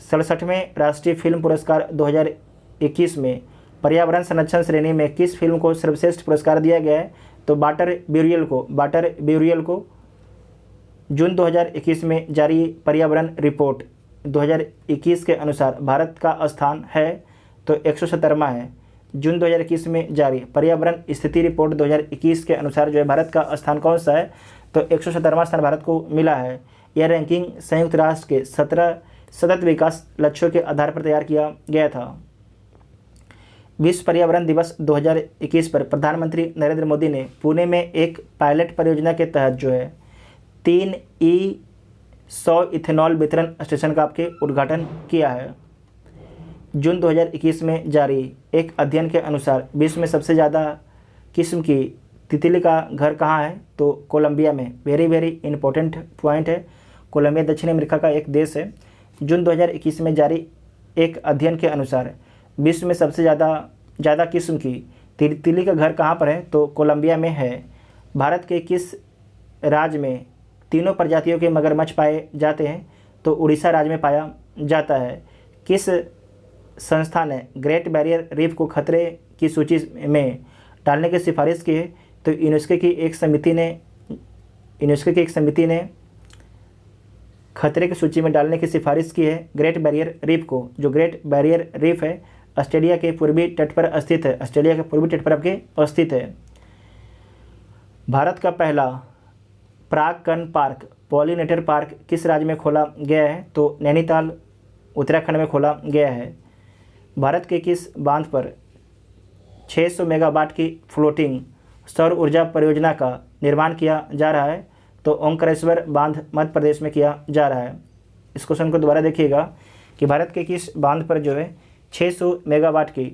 67वें राष्ट्रीय फिल्म पुरस्कार 2021 में पर्यावरण संरक्षण श्रेणी में किस फिल्म को सर्वश्रेष्ठ पुरस्कार दिया गया है? तो वाटर ब्यूरियल को जून 2021 में जारी पर्यावरण रिपोर्ट 2021 के अनुसार भारत का स्थान है तो 117वां है। जून 2021 में जारी पर्यावरण स्थिति रिपोर्ट 2021 के अनुसार जो है भारत का स्थान कौन सा है? तो 117वां स्थान भारत को मिला है। यह रैंकिंग संयुक्त राष्ट्र के 17 सतत विकास लक्ष्यों के आधार पर तैयार किया गया था। विश्व पर्यावरण दिवस 2021 पर प्रधानमंत्री नरेंद्र मोदी ने पुणे में एक पायलट परियोजना के तहत जो है 3 E100 इथेनॉल वितरण स्टेशन का आपके उद्घाटन किया है। जून 2021 में जारी एक अध्ययन के अनुसार विश्व में सबसे ज़्यादा किस्म की तितली का घर कहाँ है? तो कोलंबिया में। वेरी वेरी इंपॉर्टेंट पॉइंट है। कोलंबिया दक्षिण अमेरिका का एक देश है। जून 2021 में जारी एक अध्ययन के अनुसार विश्व में सबसे ज़्यादा किस्म की तितली का घर कहाँ पर है? तो कोलंबिया में है। भारत के किस राज्य में तीनों प्रजातियों के मगरमच्छ पाए जाते हैं? तो उड़ीसा राज्य में पाया जाता है। किस संस्था ने ग्रेट बैरियर रीफ को खतरे की सूची में डालने की सिफारिश की है? तो यूनेस्को की एक समिति ने खतरे की सूची में डालने की सिफारिश की है ग्रेट बैरियर रीफ को। जो ग्रेट बैरियर रीफ है ऑस्ट्रेलिया के पूर्वी तट पर स्थित है। ऑस्ट्रेलिया के पूर्वी तट पर आपके स्थित है। भारत का पहला परागकण पार्क पॉलिनेटर पार्क किस राज्य में खोला गया है? तो नैनीताल उत्तराखंड में खोला गया है। भारत के किस बांध पर 600 मेगावाट की फ्लोटिंग सौर ऊर्जा परियोजना का निर्माण किया जा रहा है? तो ओंकारेश्वर बांध मध्य प्रदेश में किया जा रहा है। इस क्वेश्चन को दोबारा देखिएगा कि भारत के किस बांध पर जो है 600 मेगावाट की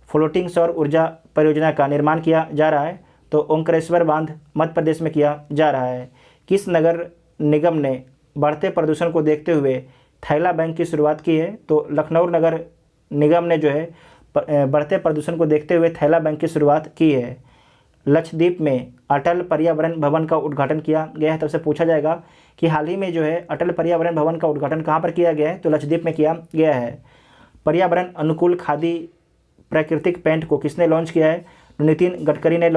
फ्लोटिंग सौर ऊर्जा परियोजना का निर्माण किया जा रहा है? तो ओंकारेश्वर बांध मध्य प्रदेश में किया जा रहा है। किस नगर निगम ने बढ़ते प्रदूषण को देखते हुए थैला बैंक की शुरुआत की है? तो लखनऊ नगर निगम ने जो है बढ़ते प्रदूषण को देखते हुए थैला बैंक की शुरुआत की है। लक्षद्वीप में अटल पर्यावरण भवन का उद्घाटन किया गया है। तब से पूछा जाएगा कि हाल ही में जो है अटल पर्यावरण भवन का उद्घाटन कहाँ पर किया गया है? तो लक्षद्वीप में किया गया है। पर्यावरण अनुकूल खादी प्राकृतिक पेंट को किसने लॉन्च किया है? नितिन गडकरी ने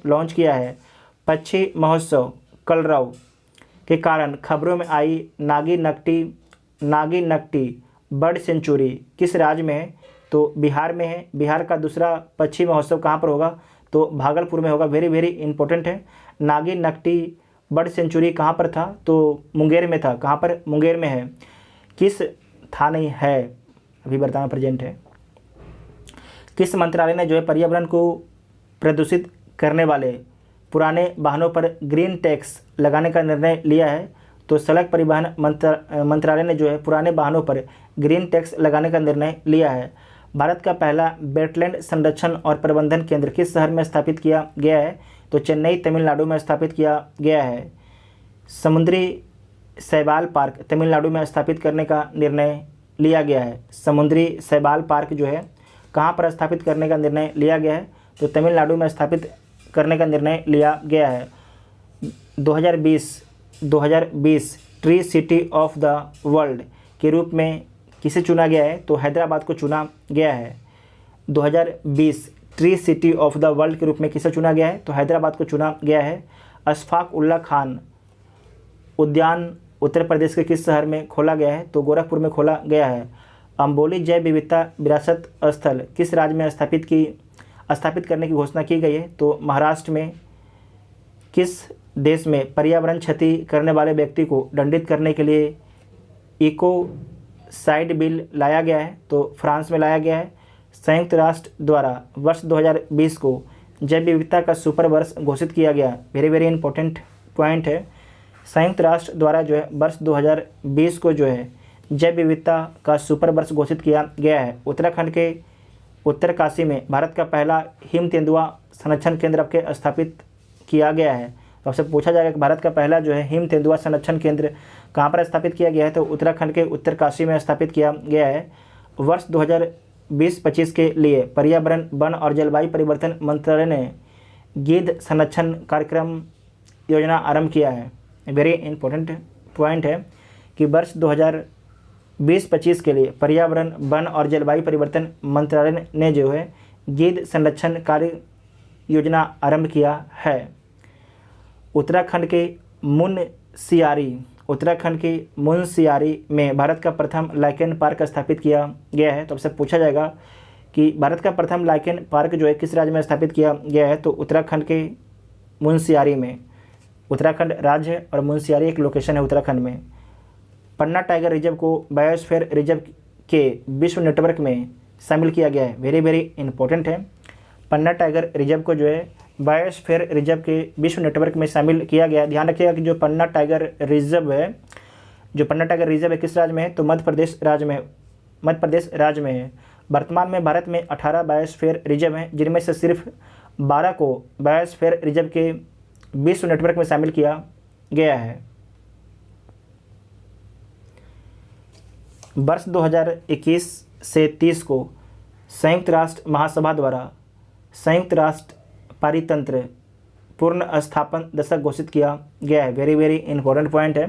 लॉन्च किया है। पक्षी महोत्सव कलरव के कारण खबरों में आई नागी नकटी बर्ड सेंचुरी किस राज्य में है? तो बिहार में है। बिहार का दूसरा पक्षी महोत्सव कहाँ पर होगा? तो भागलपुर में होगा। वेरी वेरी इंपॉर्टेंट है। नागी नकटी बर्ड सेंचुरी कहाँ पर था? तो मुंगेर में था। कहाँ पर? मुंगेर में है। किस था नहीं है, अभी वर्तमान प्रेजेंट है। किस मंत्रालय ने जो है पर्यावरण को प्रदूषित करने वाले पुराने वाहनों पर ग्रीन टैक्स लगाने का निर्णय लिया है? तो सड़क परिवहन मंत्रालय ने जो है पुराने वाहनों पर ग्रीन टैक्स लगाने का निर्णय लिया है। भारत का पहला वेटलैंड संरक्षण और प्रबंधन केंद्र किस शहर में स्थापित किया गया है? तो चेन्नई तमिलनाडु में स्थापित किया गया है। समुद्री शैवाल पार्क तमिलनाडु में स्थापित करने का निर्णय लिया गया है। समुद्री शैवाल पार्क जो है कहाँ पर स्थापित करने का निर्णय लिया गया है? तो तमिलनाडु में स्थापित करने का निर्णय लिया गया है। 2020 tree city of the world के रूप में किसे चुना गया है? तो हैदराबाद को चुना गया है। 2020 tree city of the world के रूप में किसे चुना गया है? तो हैदराबाद को चुना गया है। अशफाक उल्ला खान उद्यान उत्तर प्रदेश के किस शहर में खोला गया है? तो गोरखपुर में खोला गया है। अम्बोली जैव विविधता विरासत स्थल किस राज्य में स्थापित करने की घोषणा की गई है? तो महाराष्ट्र में किस देश में पर्यावरण क्षति करने वाले व्यक्ति को दंडित करने के लिए इकोसाइड बिल लाया गया है? तो फ्रांस में लाया गया है। संयुक्त राष्ट्र द्वारा वर्ष 2020 को जैव विविधता का सुपर वर्ष घोषित किया गया। वेरी वेरी इंपॉर्टेंट पॉइंट है। संयुक्त राष्ट्र द्वारा जो है वर्ष 2020 को जो है जैव विविधता का सुपर वर्ष घोषित किया गया है। उत्तराखंड के उत्तरकाशी में भारत का पहला हिम तेंदुआ संरक्षण केंद्र आपके स्थापित किया गया है। तो आपसे पूछा जाएगा कि भारत का पहला जो है हिम तेंदुआ संरक्षण केंद्र कहाँ पर स्थापित किया गया है? तो उत्तराखंड के उत्तरकाशी में स्थापित किया गया है। वर्ष 2020-25 के लिए पर्यावरण, वन और जलवायु परिवर्तन मंत्रालय ने गिद्ध संरक्षण कार्यक्रम योजना आरंभ किया है। वेरी इंपॉर्टेंट पॉइंट है कि वर्ष 2020-25 के लिए पर्यावरण, वन और जलवायु परिवर्तन मंत्रालय ने जो है गिद्ध संरक्षण कार्य योजना आरंभ किया है। उत्तराखंड के मुनस्यारी में भारत का प्रथम लाइकेन पार्क स्थापित किया गया है। तो आपसे पूछा जाएगा कि भारत का प्रथम लाइकेन पार्क जो है किस राज्य में स्थापित किया गया है? तो उत्तराखंड के मुनस्यारी में। उत्तराखंड राज्य और मुनस्यारी एक लोकेशन है उत्तराखंड में। पन्ना टाइगर रिजर्व को बायोस्फीयर रिजर्व के विश्व नेटवर्क में शामिल किया गया है। वेरी वेरी इंपॉर्टेंट है। पन्ना टाइगर रिजर्व को जो है बायोस्फीयर रिजर्व के विश्व नेटवर्क में शामिल किया गया। ध्यान रखिएगा कि जो पन्ना टाइगर रिजर्व है किस राज्य में है? तो मध्य प्रदेश राज्य में है। वर्तमान में भारत में 18 बायोस्फीयर रिजर्व हैं, जिनमें से सिर्फ 12 को बायोस्फीयर रिजर्व के विश्व नेटवर्क में शामिल किया गया है। वर्ष 2021 से 30 को संयुक्त राष्ट्र महासभा द्वारा संयुक्त राष्ट्र पारितंत्र पूर्ण स्थापन दशक घोषित किया गया है। वेरी वेरी इंपॉर्टेंट पॉइंट है।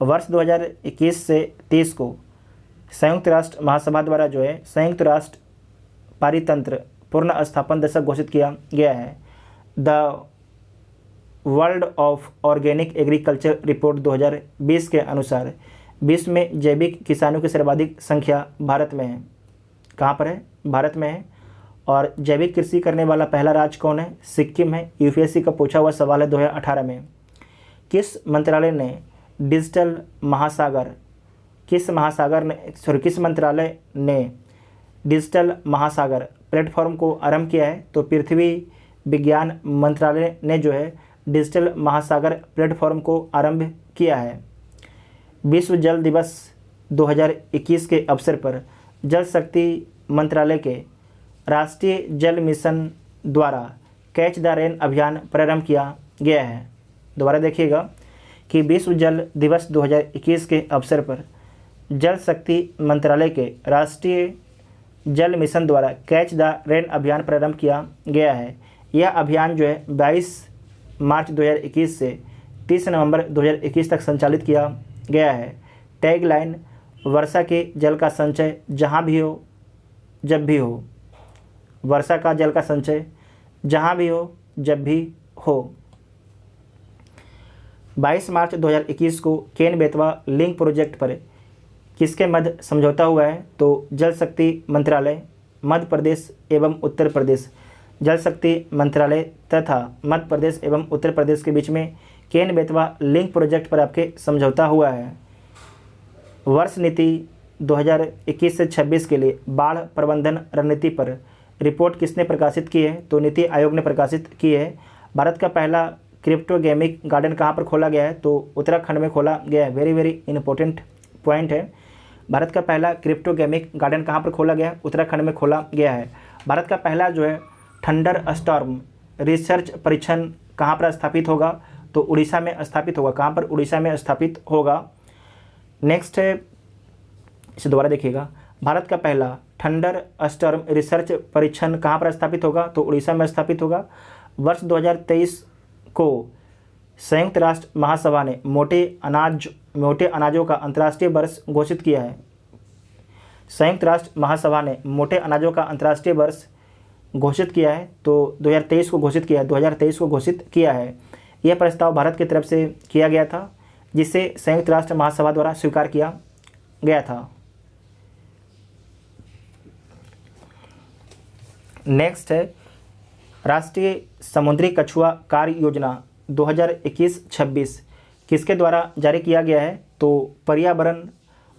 वर्ष 2021 से 30 को संयुक्त राष्ट्र महासभा द्वारा जो है संयुक्त राष्ट्र पारितंत्र पूर्ण स्थापन दशक घोषित किया गया है। The world of organic agriculture report 2020 के अनुसार विश्व में जैविक किसानों की सर्वाधिक संख्या भारत में है। कहाँ पर है? भारत में है। और जैविक कृषि करने वाला पहला राज्य कौन है? सिक्किम है। यूपीएससी का पूछा हुआ सवाल है 2018 में। किस मंत्रालय ने डिजिटल महासागर प्लेटफॉर्म को आरंभ किया है? तो पृथ्वी विज्ञान मंत्रालय ने जो है डिजिटल महासागर प्लेटफॉर्म को आरंभ किया है। विश्व जल दिवस 2021 के अवसर पर जल शक्ति मंत्रालय के राष्ट्रीय जल मिशन द्वारा कैच द रेन अभियान प्रारंभ किया गया है। दोबारा देखिएगा कि विश्व जल दिवस 2021 के अवसर पर जल शक्ति मंत्रालय के राष्ट्रीय जल मिशन द्वारा कैच द रेन अभियान प्रारंभ किया गया है। यह अभियान जो है 22 मार्च 2021 से 30 नवंबर 2021 तक संचालित किया गया है। टैगलाइन वर्षा के जल का संचय जहाँ भी हो जब भी हो। वर्षा का जल का संचय जहाँ भी हो जब भी हो। 22 मार्च 2021 को केन बेतवा लिंक प्रोजेक्ट पर किसके मध्य समझौता हुआ है? तो जल शक्ति मंत्रालय मध्य प्रदेश एवं उत्तर प्रदेश, जल शक्ति मंत्रालय तथा मध्य प्रदेश एवं उत्तर प्रदेश के बीच में केन बेतवा लिंक प्रोजेक्ट पर आपके समझौता हुआ है। वर्ष नीति 2021 से 26 के लिए बाढ़ प्रबंधन रणनीति पर रिपोर्ट किसने प्रकाशित की है? तो नीति आयोग ने प्रकाशित की है। भारत का पहला क्रिप्टोगेमिक गार्डन कहाँ पर खोला गया है? तो उत्तराखंड में खोला गया है। वेरी वेरी इंपॉर्टेंट पॉइंट है। भारत का पहला क्रिप्टोगेमिक गार्डन कहाँ पर खोला गया है? उत्तराखंड में खोला गया है। भारत का पहला जो है थंडर स्टॉर्म रिसर्च परीक्षण कहाँ पर स्थापित होगा? तो उड़ीसा में स्थापित होगा। कहाँ पर? उड़ीसा में स्थापित होगा। नेक्स्ट है, इसे दोबारा देखिएगा। भारत का पहला थंडर स्टॉर्म रिसर्च परीक्षण कहाँ पर स्थापित होगा? तो उड़ीसा में स्थापित होगा। वर्ष 2023 को संयुक्त राष्ट्र महासभा ने मोटे अनाजों का अंतर्राष्ट्रीय वर्ष घोषित किया है। संयुक्त राष्ट्र महासभा ने मोटे अनाजों का अंतर्राष्ट्रीय वर्ष घोषित किया है। तो 2023 को घोषित किया है। यह प्रस्ताव भारत की तरफ से किया गया था, जिसे संयुक्त राष्ट्र महासभा द्वारा स्वीकार किया गया था। नेक्स्ट है, राष्ट्रीय समुद्री कछुआ कार्य योजना 2021-26 किसके द्वारा जारी किया गया है? तो पर्यावरण,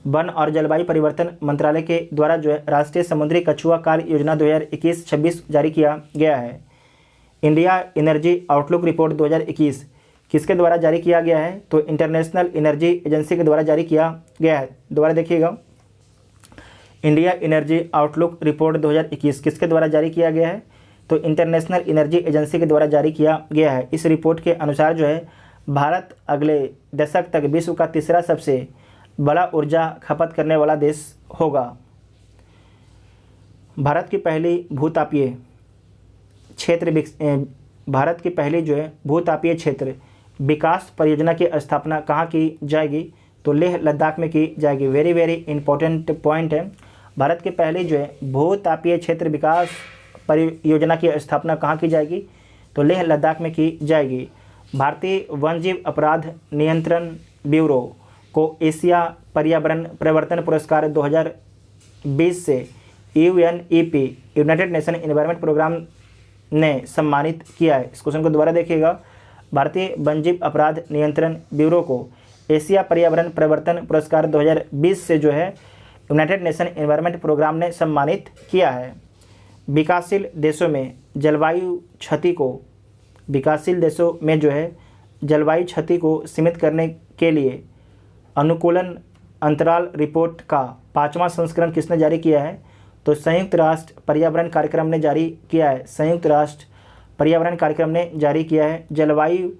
वन और जलवायु परिवर्तन मंत्रालय के द्वारा जो है राष्ट्रीय समुद्री कछुआ कार्य योजना 2021-26 जारी किया गया है। इंडिया एनर्जी आउटलुक रिपोर्ट 2021 किसके द्वारा जारी किया गया है? तो इंटरनेशनल एनर्जी एजेंसी के द्वारा जारी किया गया है। दोबारा देखिएगा, इंडिया एनर्जी आउटलुक रिपोर्ट 2021 किसके द्वारा जारी किया गया है? तो इंटरनेशनल एनर्जी एजेंसी के द्वारा जारी किया गया है। इस रिपोर्ट के अनुसार जो है भारत अगले दशक तक विश्व का तीसरा सबसे बड़ा ऊर्जा खपत करने वाला देश होगा। भारत की पहली भूतापीय क्षेत्र विकास परियोजना की स्थापना कहाँ की जाएगी? तो लेह लद्दाख में की जाएगी। वेरी वेरी इंपॉर्टेंट पॉइंट है। भारत की पहली जो है भूतापीय क्षेत्र विकास परियोजना की स्थापना कहाँ की जाएगी? तो लेह लद्दाख में की जाएगी। भारतीय वन्यजीव अपराध नियंत्रण ब्यूरो को एशिया पर्यावरण परिवर्तन पुरस्कार 2020 से UNEP United Nation Environment Programme ने सम्मानित किया है। इस क्वेश्चन को दोबारा देखिएगा, भारतीय वन्यजीव अपराध नियंत्रण ब्यूरो को एशिया पर्यावरण परिवर्तन पुरस्कार 2020 से जो है यूनाइटेड नेशन एनवायरनमेंट प्रोग्राम ने सम्मानित किया है। विकासशील देशों में जलवायु क्षति को सीमित करने के लिए अनुकूलन अंतराल रिपोर्ट का 5वां संस्करण किसने जारी किया है? तो संयुक्त राष्ट्र पर्यावरण कार्यक्रम ने जारी किया है। संयुक्त राष्ट्र पर्यावरण कार्यक्रम ने जारी किया है। जलवायु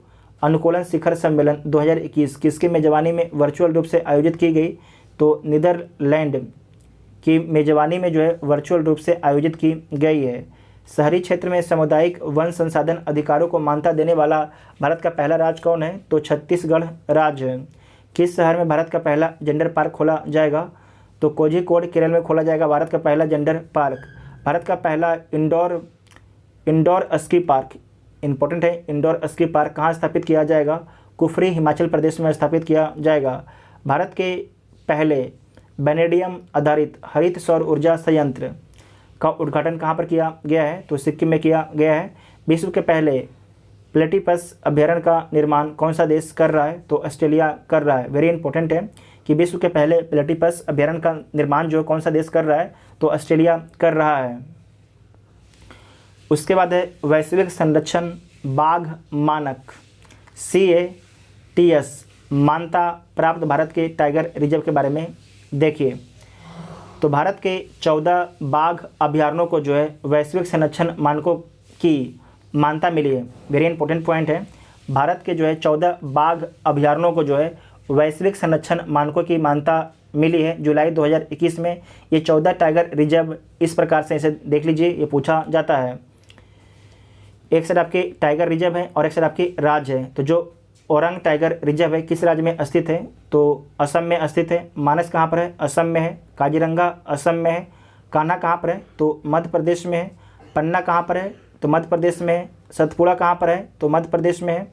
अनुकूलन शिखर सम्मेलन 2021 किसकी मेजबानी में वर्चुअल रूप से आयोजित की गई? तो नीदरलैंड की मेजबानी में जो है वर्चुअल रूप से आयोजित की गई है। शहरी क्षेत्र में सामुदायिक वन संसाधन अधिकारों को मान्यता देने वाला भारत का पहला राज्य कौन है? तो छत्तीसगढ़ राज्य है। किस शहर में भारत का पहला जेंडर पार्क खोला जाएगा? तो कोझिकोड केरल में खोला जाएगा भारत का पहला जेंडर पार्क। भारत का पहला इंडोर स्की पार्क, इंपॉर्टेंट है, इंडोर स्की पार्क कहाँ स्थापित किया जाएगा? कुफरी हिमाचल प्रदेश में स्थापित किया जाएगा। भारत के पहले वेनेडियम आधारित हरित सौर ऊर्जा संयंत्र का उद्घाटन कहाँ पर किया गया है? तो सिक्किम में किया गया है। विश्व के पहले प्लेटिपस अभयारण्य का निर्माण कौन सा देश कर रहा है? तो ऑस्ट्रेलिया कर रहा है। वेरी इंपॉर्टेंट है कि विश्व के पहले प्लेटिपस अभयारण्य का निर्माण जो कौन सा देश कर रहा है? तो ऑस्ट्रेलिया कर रहा है। उसके बाद है वैश्विक संरक्षण बाघ मानक CATS मान्यता प्राप्त भारत के टाइगर रिजर्व के बारे में देखिए। तो भारत के 14 बाघ अभयारण्यों को जो है वैश्विक संरक्षण मानकों की मान्यता मिली है। वेरी इंपॉर्टेंट पॉइंट है। भारत के जो है 14 बाघ अभयारण्यों को जो है वैश्विक संरक्षण मानकों की मान्यता मिली है। जुलाई 2021 में ये 14 टाइगर रिजर्व इस प्रकार से इसे देख लीजिए, ये पूछा जाता है। एक साइड आपके टाइगर रिजर्व है और एक साइड आपकी राज्य है। तो जो औरंग टाइगर रिजर्व है किस राज्य में स्थित है? तो असम में स्थित है। मानस कहाँ पर है? असम में है। काजीरंगा असम में है। कान्हा कहाँ पर है? तो मध्य प्रदेश में है। पन्ना कहाँ पर है? तो मध्य प्रदेश में है। सतपुड़ा कहाँ पर है? तो मध्य प्रदेश में है।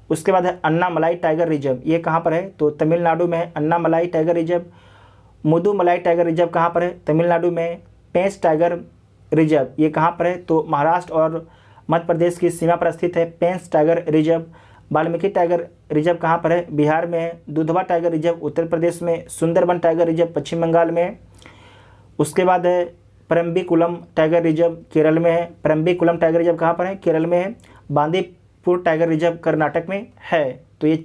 उसके बाद है अन्नामलाई टाइगर रिजर्व, ये कहाँ पर है? तो तमिलनाडु में है Annamalai tiger reserve. Mudumalai tiger reserve कहाँ पर है? तमिलनाडु में। पेंच टाइगर रिजर्व ये कहाँ पर है? तो महाराष्ट्र और मध्य प्रदेश की सीमा पर स्थित है Pench tiger reserve. Valmiki tiger reserve कहाँ पर है? बिहार में है। दुधवा टाइगर रिजर्व उत्तर प्रदेश में। सुंदरबन टाइगर रिजर्व पश्चिम बंगाल में है। उसके बाद है परम्बिकुलम टाइगर रिजर्व केरल में है। परम्बिकुलम टाइगर रिजर्व कहाँ पर है? केरल में है। बांदीपुर टाइगर रिजर्व कर्नाटक में है। तो ये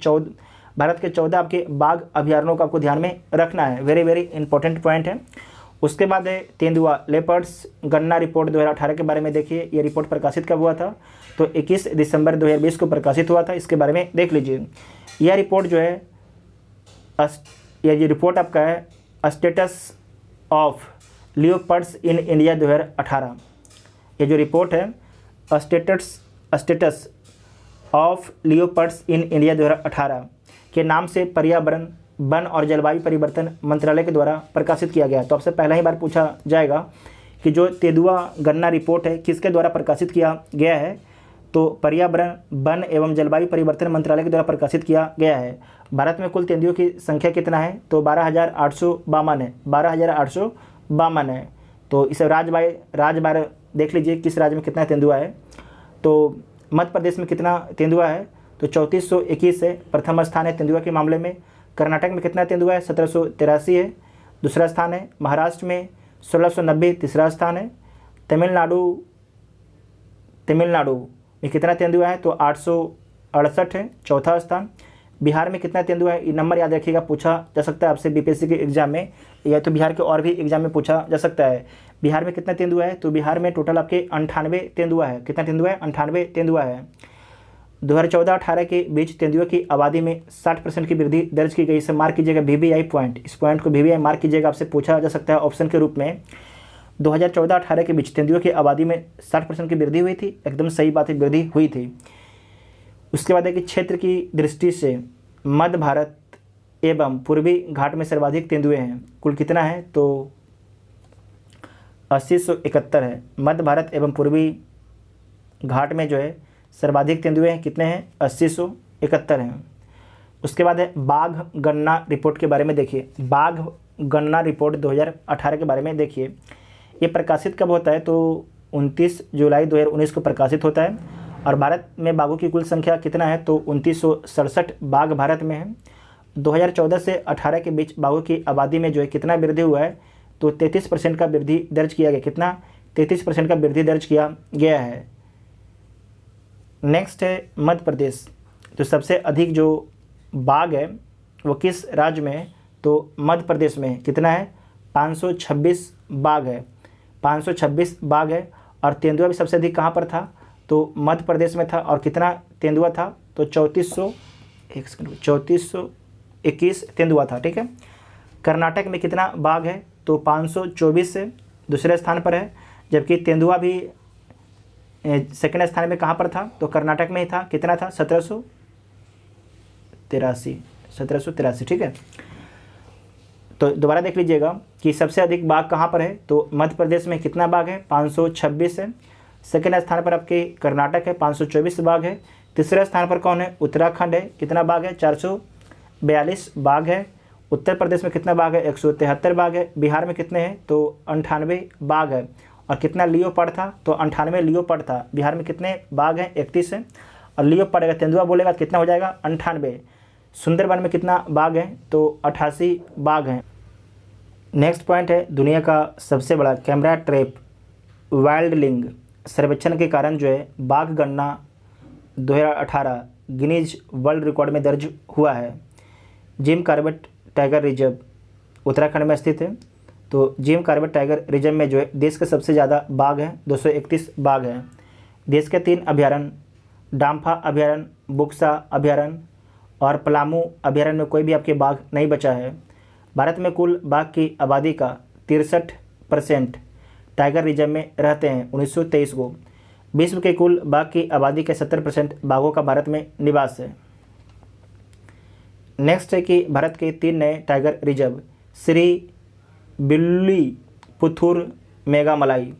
भारत के 14 आपके बाघ अभयारण्यों को आपको ध्यान में रखना है। वेरी वेरी इंपॉर्टेंट पॉइंट है। उसके बाद है तेंदुआ लेपर्ड्स गणना रिपोर्ट 2018 के बारे में देखिए। ये रिपोर्ट प्रकाशित कब हुआ था? तो 21 दिसंबर 2020 को प्रकाशित हुआ था। इसके बारे में देख लीजिए। यह रिपोर्ट जो है ये रिपोर्ट आपका है status of leopards in India 2018। ये जो रिपोर्ट है status of leopards in India 2018 के नाम से पर्यावरण वन और जलवायु परिवर्तन मंत्रालय के द्वारा प्रकाशित किया गया। तो आपसे पहला ही बार पूछा जाएगा कि जो तेंदुआ गणना रिपोर्ट है किसके द्वारा प्रकाशित किया गया है? तो पर्यावरण वन एवं जलवायु परिवर्तन मंत्रालय के द्वारा प्रकाशित किया गया है। भारत में कुल तेंदुओं की संख्या कितना है? तो 12,852 है। 12,852 है। तो इसे राज्य देख लीजिए किस राज्य में कितना तेंदुआ है। तो मध्य प्रदेश में कितना तेंदुआ है? तो 3421 है, प्रथम स्थान है तेंदुआ के मामले में। कर्नाटक में कितना तेंदुआ है? 1783 है, दूसरा स्थान है। महाराष्ट्र में 1690 तीसरा स्थान है। तमिलनाडु में कितना तेंदुआ है? तो 868 है, चौथा स्थान। बिहार में कितना तेंदुआ है? ये नंबर याद रखिएगा, पूछा जा सकता है आपसे बीपीएससी के एग्जाम में, या तो बिहार के और भी एग्जाम में पूछा जा सकता है। बिहार में कितना तेंदुआ है? तो बिहार में टोटल आपके 98 तेंदुआ है। कितना तेंदुआ है? 98 तेंदुआ है। 2014-18 के बीच तेंदुआ की आबादी में 60% की वृद्धि दर्ज की गई। इसे मार्क कीजिएगा VVI पॉइंट, इस पॉइंट को VVI मार्क कीजिएगा, आपसे पूछा जा सकता है ऑप्शन के रूप में। 2014-18 के बीच तेंदुआ की आबादी में 60% की वृद्धि हुई थी, एकदम सही बात है, वृद्धि हुई थी। उसके बाद है कि क्षेत्र की दृष्टि से मध्य भारत एवं पूर्वी घाट में सर्वाधिक तेंदुए हैं। कुल कितना है? तो 8071 है। मध्य भारत एवं पूर्वी घाट में जो है सर्वाधिक तेंदुए हैं, कितने हैं? 8071 हैं। उसके बाद है बाघ गणना रिपोर्ट के बारे में देखिए। बाघ गणना रिपोर्ट 2018 के बारे में देखिए। ये प्रकाशित कब होता है? तो 29 जुलाई 2019 को प्रकाशित होता है। और भारत में बाघों की कुल संख्या कितना है? तो 2967 बाघ भारत में है। 2014 से 18 के बीच बाघों की आबादी में जो है कितना वृद्धि हुआ है? तो 33% का वृद्धि दर्ज किया गया। कितना? 33% का वृद्धि दर्ज किया गया है। नेक्स्ट है मध्य प्रदेश। तो सबसे अधिक जो बाघ है वो किस राज्य में है? तो मध्य प्रदेश में। कितना है? 526 बाघ है, 526 बाघ है। और तेंदुआ भी सबसे अधिक कहाँ पर था? तो मध्य प्रदेश में था। और कितना तेंदुआ था? तो 3421 तेंदुआ था। ठीक है। कर्नाटक में कितना बाघ है? तो 524 से दूसरे स्थान पर है, जबकि तेंदुआ भी सेकेंड स्थान में कहाँ पर था? तो कर्नाटक में ही था। कितना था? 1783। ठीक है। तो दोबारा देख लीजिएगा कि सबसे अधिक बाघ कहाँ पर है? तो मध्य प्रदेश में कितना बाघ है? 526 है। सेकेंड स्थान पर आपके कर्नाटक है, 524 बाघ है। तीसरे स्थान पर कौन है? उत्तराखंड है। कितना बाघ है? 442 बाघ है। उत्तर प्रदेश में कितना बाघ है? 173 बाघ है। बिहार में कितने हैं? तो 98 बाघ है। और कितना लियोपार्ड था? तो 98 लियोपार्ड था। बिहार में कितने बाघ हैं? 31 है। और लियोपार्ड अगर तेंदुआ बोलेगा तो कितना हो जाएगा? 98। सुंदरबन में कितना बाघ है? तो 88 बाघ हैं। नेक्स्ट पॉइंट है दुनिया का सबसे बड़ा कैमरा ट्रैप वाइल्डलिंग सर्वेक्षण के कारण जो है बाघ गणना 2018 गिनीज वर्ल्ड रिकॉर्ड में दर्ज हुआ है। Jim Corbett tiger reserve Uttarakhand में स्थित है। तो जिम कॉर्बेट टाइगर रिजर्व में जो है देश के सबसे ज़्यादा बाघ हैं, 231 बाघ हैं। देश के 3 अभयारण्य डाम्फा अभयारण्य, बुक्सा अभयारण्य और पलामू अभयारण्य में कोई भी आपके बाघ नहीं बचा है। भारत में कुल बाघ की आबादी का 63% टाइगर रिजर्व में रहते हैं, 1923 को। विश्व के कुल बाघ की आबादी के 70% बाघों का भारत में निवास है। नेक्स्ट है कि भारत के 3 नए tiger reserve Shri Villiputhur Meghamalai,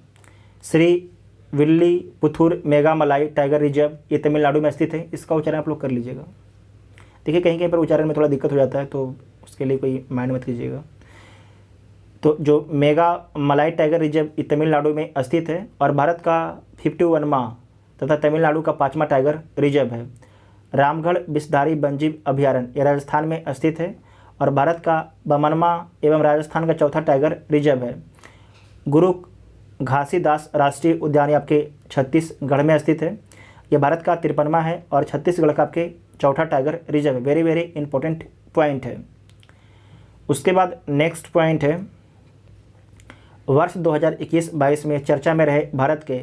Shri Villiputhur Meghamalai tiger reserve, ये तमिलनाडु में स्थित है। इसका उच्चारण आप लोग कर लीजिएगा। देखिए कहीं कहीं पर उच्चारण में थोड़ा दिक्कत हो जाता है, तो उसके लिए कोई माइंड मत कीजिएगा। तो जो मेघामलाई टाइगर रिजर्व ये तमिलनाडु में स्थित है और भारत का 51वां तथा तमिलनाडु का 5वां टाइगर रिजर्व है। रामगढ़ विषधारी वन्यजीव अभयारण्य ये राजस्थान में स्थित है और भारत का 52वां एवं राजस्थान का 4था टाइगर रिजर्व है। गुरु घासीदास राष्ट्रीय उद्यान आपके छत्तीसगढ़ में स्थित है। यह भारत का 53वां है और छत्तीसगढ़ का आपके 4था टाइगर रिजर्व है। वेरी वेरी इंपॉर्टेंट पॉइंट है। उसके बाद नेक्स्ट पॉइंट है वर्ष 2021-22 में चर्चा में रहे भारत के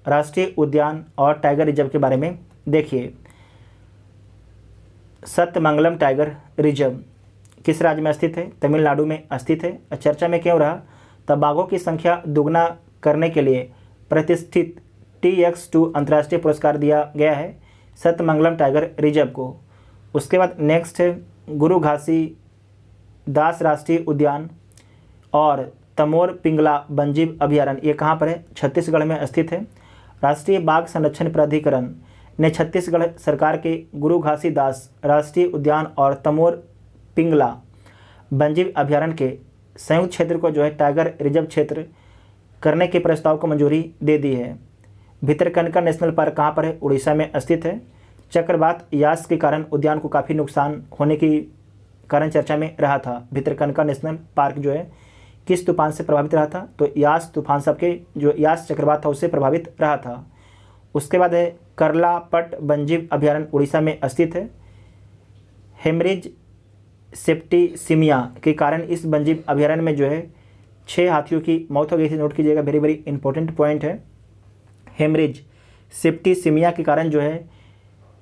राष्ट्रीय उद्यान और टाइगर रिजर्व के बारे में देखिए। सत्यमंगलम टाइगर रिजर्व किस राज्य में स्थित है? तमिलनाडु में स्थित है। चर्चा में क्यों रहा? तब बाघों की संख्या दुगना करने के लिए प्रतिष्ठित TX2 अंतर्राष्ट्रीय पुरस्कार दिया गया है सत्यमंगलम टाइगर रिजर्व को। उसके बाद नेक्स्ट है गुरु घासीदास राष्ट्रीय उद्यान और तमोर पिंगला वन्यजीव अभयारण्य ये कहाँ पर है? छत्तीसगढ़ में स्थित है। राष्ट्रीय बाघ संरक्षण प्राधिकरण ने छत्तीसगढ़ सरकार के गुरु घासीदास राष्ट्रीय उद्यान और तमोर पिंगला वन्यजीव अभयारण्य के संयुक्त क्षेत्र को जो है टाइगर रिजर्व क्षेत्र करने के प्रस्ताव को मंजूरी दे दी है। भितरकनिका नेशनल पार्क कहाँ पर है? उड़ीसा में स्थित है। चक्रवात यास के कारण उद्यान को काफ़ी नुकसान होने की कारण चर्चा में रहा था। भितरकनिका नेशनल पार्क जो है किस तूफान से प्रभावित रहा था? तो यास तूफान सबके जो यास चक्रवात था उससे प्रभावित रहा था। उसके बाद है करलापट वन्यजीव अभयारण्य उड़ीसा में स्थित है। हेमरेज सेप्टिसिमिया के कारण इस वन्यजीव अभयारण्य में जो है 6 हाथियों की मौत हो गई थी। नोट कीजिएगा, वेरी वेरी इंपॉर्टेंट पॉइंट है। हेमरेज सेप्टिसिमिया के कारण जो है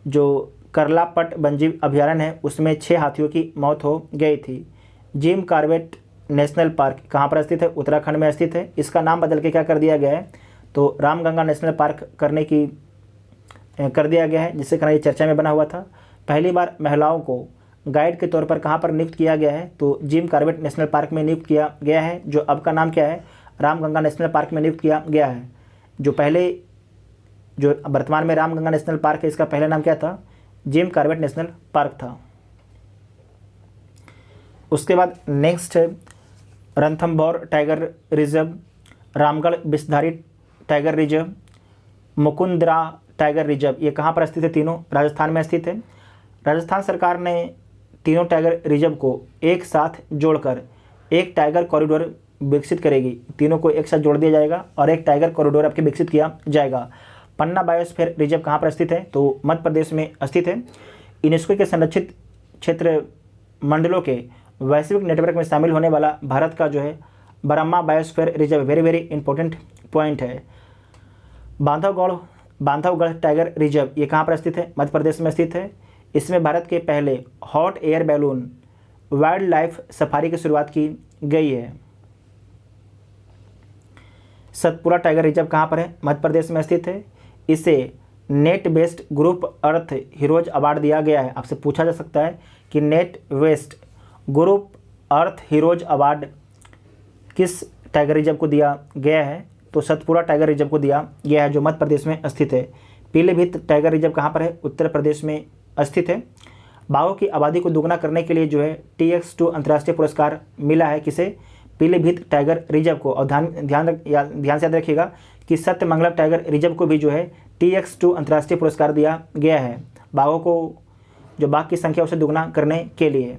जो करलापट वन्यजीव अभयारण्य है उसमें 6 हाथियों की मौत हो गई थी। जिम कॉर्बेट नेशनल पार्क कहाँ पर स्थित है? उत्तराखंड में स्थित है। इसका नाम बदल के क्या कर दिया गया है? तो रामगंगा नेशनल पार्क कर दिया गया है, जिससे कारण ये चर्चा में बना हुआ था। पहली बार महिलाओं को गाइड के तौर पर कहाँ पर नियुक्त किया गया है? तो जिम कॉर्बेट नेशनल पार्क में नियुक्त किया गया है, जो अब का नाम क्या है? रामगंगा नेशनल पार्क में नियुक्त किया गया है। जो वर्तमान में रामगंगा नेशनल पार्क है, इसका पहला नाम क्या था? जिम कॉर्बेट नेशनल पार्क था। उसके बाद नेक्स्ट है Ranthambore tiger reserve, Ramgarh Vishdhari tiger reserve, Mukundra tiger reserve. ये कहाँ पर स्थित है? तीनों राजस्थान में स्थित है। राजस्थान सरकार ने तीनों टाइगर रिजर्व को एक साथ जोड़कर एक टाइगर कॉरिडोर विकसित करेगी। तीनों को एक साथ जोड़ दिया जाएगा और एक टाइगर कॉरिडोर आपके विकसित किया जाएगा। पन्ना बायोस्फीयर रिजर्व कहाँ पर स्थित है? तो मध्य प्रदेश में स्थित है। यूनेस्को के संरक्षित क्षेत्र मंडलों के वैश्विक नेटवर्क में शामिल होने वाला भारत का जो है Brahma biosphere reserve, very very important point है। बांधवगढ़ टाइगर रिजर्व ये कहाँ पर स्थित है? मध्य प्रदेश में स्थित है। इसमें भारत के पहले hot air balloon wild life safari की शुरुआत की गई है। सतपुरा टाइगर रिजर्व कहाँ पर है? मध्य प्रदेश में स्थित है। इसे नेट वेस्ट ग्रुप अर्थ हीरोज अवार्ड दिया गया है। आपसे पूछा जा सकता है कि नेट वेस्ट ग्रुप अर्थ हीरोज अवार्ड किस टाइगर रिजर्व को दिया गया है? तो सतपुरा टाइगर रिजर्व को दिया गया है, जो मध्य प्रदेश में स्थित है। पीलीभीत टाइगर रिजर्व कहाँ पर है? उत्तर प्रदेश में स्थित है। बाघों की आबादी को दोगुना करने के लिए जो है TX2 अंतर्राष्ट्रीय पुरस्कार मिला है। किसे? पीलीभीत टाइगर रिजर्व को। और ध्यान से याद रखिएगा कि सत्यमंगलम टाइगर रिजर्व को भी जो है TX2 अंतर्राष्ट्रीय पुरस्कार दिया गया है, बाघों को जो बाघ की संख्या उसे दोगुना करने के लिए।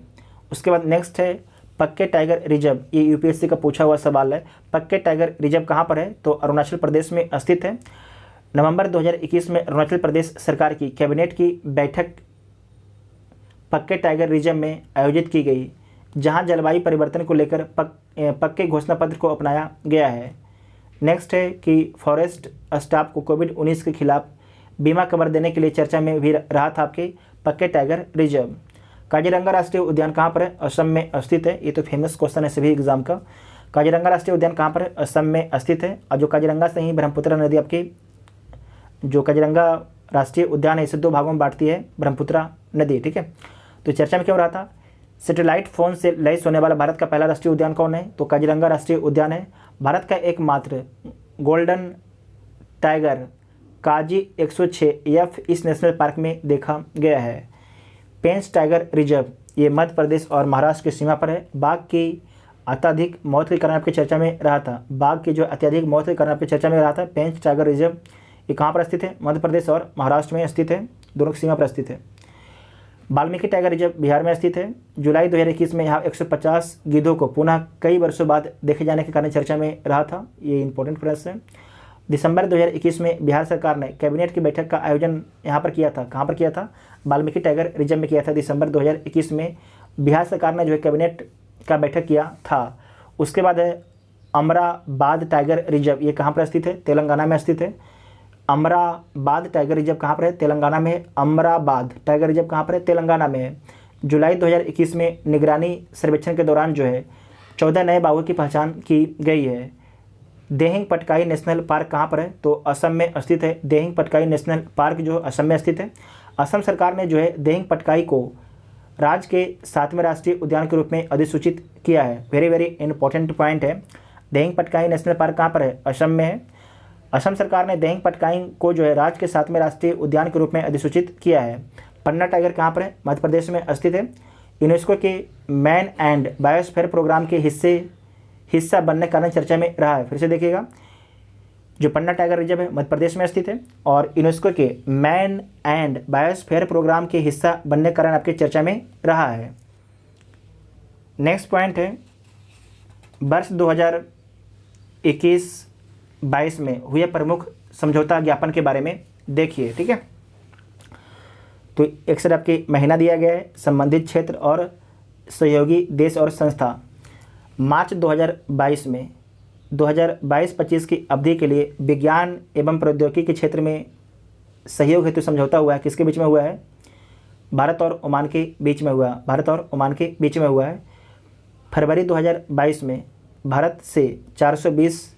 उसके बाद नेक्स्ट है पक्के टाइगर रिजर्व। ये UPSC का पूछा हुआ सवाल है। पक्के टाइगर रिजर्व कहाँ पर है? तो अरुणाचल प्रदेश में स्थित है। नवंबर 2021 में अरुणाचल प्रदेश सरकार की कैबिनेट की बैठक पक्के टाइगर रिजर्व में आयोजित की गई, जहां जलवायु परिवर्तन को लेकर पक्के घोषणा पत्र को अपनाया गया है। नेक्स्ट है कि फॉरेस्ट स्टाफ को कोविड-19 के खिलाफ बीमा कवर देने के लिए चर्चा में भी रहा था आपके पक्के टाइगर रिजर्व। काजीरंगा राष्ट्रीय उद्यान कहाँ पर है? असम में स्थित है। ये तो फेमस क्वेश्चन है सभी एग्जाम का। काजीरंगा राष्ट्रीय उद्यान कहाँ पर है? असम में स्थित है। और जो काजीरंगा से ही ब्रह्मपुत्र नदी आपकी जो काजीरंगा राष्ट्रीय उद्यान है इसे 2 भागों में बांटती है ब्रह्मपुत्र नदी, ठीक है। तो चर्चा में क्यों रहा था? सैटेलाइट फोन से लैस होने वाला भारत का पहला राष्ट्रीय उद्यान कौन है? तो काजीरंगा राष्ट्रीय उद्यान है। भारत का एकमात्र गोल्डन टाइगर काजी 106F इस नेशनल पार्क में देखा गया है। पेंच टाइगर रिजर्व ये मध्य प्रदेश और महाराष्ट्र की सीमा पर है। बाघ की अत्यधिक मौत के कारण आपकी चर्चा में रहा था। बाघ की जो अत्यधिक मौत के कारण आपकी चर्चा में रहा था पेंच टाइगर रिजर्व, ये कहाँ पर स्थित है? मध्य प्रदेश और महाराष्ट्र में स्थित है, दोनों की सीमा पर स्थित है। वाल्मीकि टाइगर रिजर्व बिहार में स्थित है। जुलाई 2021 में यहाँ 150 गिद्धों को पुनः कई वर्षों बाद देखे जाने के कारण चर्चा में रहा था। ये इंपॉर्टेंट प्रश्न है। दिसंबर 2021 में बिहार सरकार ने कैबिनेट की बैठक का आयोजन यहाँ पर किया था। कहाँ पर किया था? वाल्मीकि टाइगर रिजर्व में किया था। दिसंबर 2021 में बिहार सरकार ने जो है कैबिनेट का बैठक किया था। उसके बाद है अमराबाद टाइगर रिजर्व, ये कहाँ पर स्थित है? तेलंगाना में स्थित है। अमराबाद टाइगर रिजर्व कहाँ पर है? तेलंगाना में है। अमराबाद टाइगर रिजर्व कहाँ पर है? तेलंगाना में है। जुलाई 2021 में निगरानी सर्वेक्षण के दौरान जो है 14 नए बाघों की पहचान की गई है। देहिंग पटकाई नेशनल पार्क कहाँ पर है? तो असम में स्थित है। देहिंग पटकाई नेशनल पार्क जो असम में स्थित है। असम सरकार ने जो है देहिंग पटकाई को राज्य के 7वें राष्ट्रीय उद्यान के रूप में अधिसूचित किया है। वेरी वेरी इंपॉर्टेंट पॉइंट है। देहिंग पटकाई नेशनल पार्क कहाँ पर है? असम में है। असम सरकार ने देहिंग पटकाई को जो है राज्य के 7वें राष्ट्रीय उद्यान के रूप में अधिसूचित किया है। पन्ना टाइगर कहाँ पर है? मध्य प्रदेश में स्थित है। यूनेस्को के मैन एंड बायोस्फीयर प्रोग्राम के हिस्सा बनने के कारण चर्चा में रहा है। फिर से देखिएगा, जो पन्ना टाइगर रिजर्व है मध्य प्रदेश में स्थित है और यूनेस्को के मैन एंड बायोस्फीयर प्रोग्राम के हिस्सा बनने के कारण आपकी चर्चा में रहा है। नेक्स्ट पॉइंट है वर्ष 2021-22 में हुए प्रमुख समझौता ज्ञापन के बारे में देखिए। ठीक है, तो एक साइड आपके महीना दिया गया है, संबंधित क्षेत्र और सहयोगी देश और संस्था। मार्च 2022 में 2022-25 की अवधि के लिए विज्ञान एवं प्रौद्योगिकी के क्षेत्र में सहयोग हेतु समझौता हुआ है। किसके बीच में हुआ है? भारत और ओमान के बीच में हुआ। भारत और ओमान के बीच में हुआ है। फरवरी 2022 में भारत से 420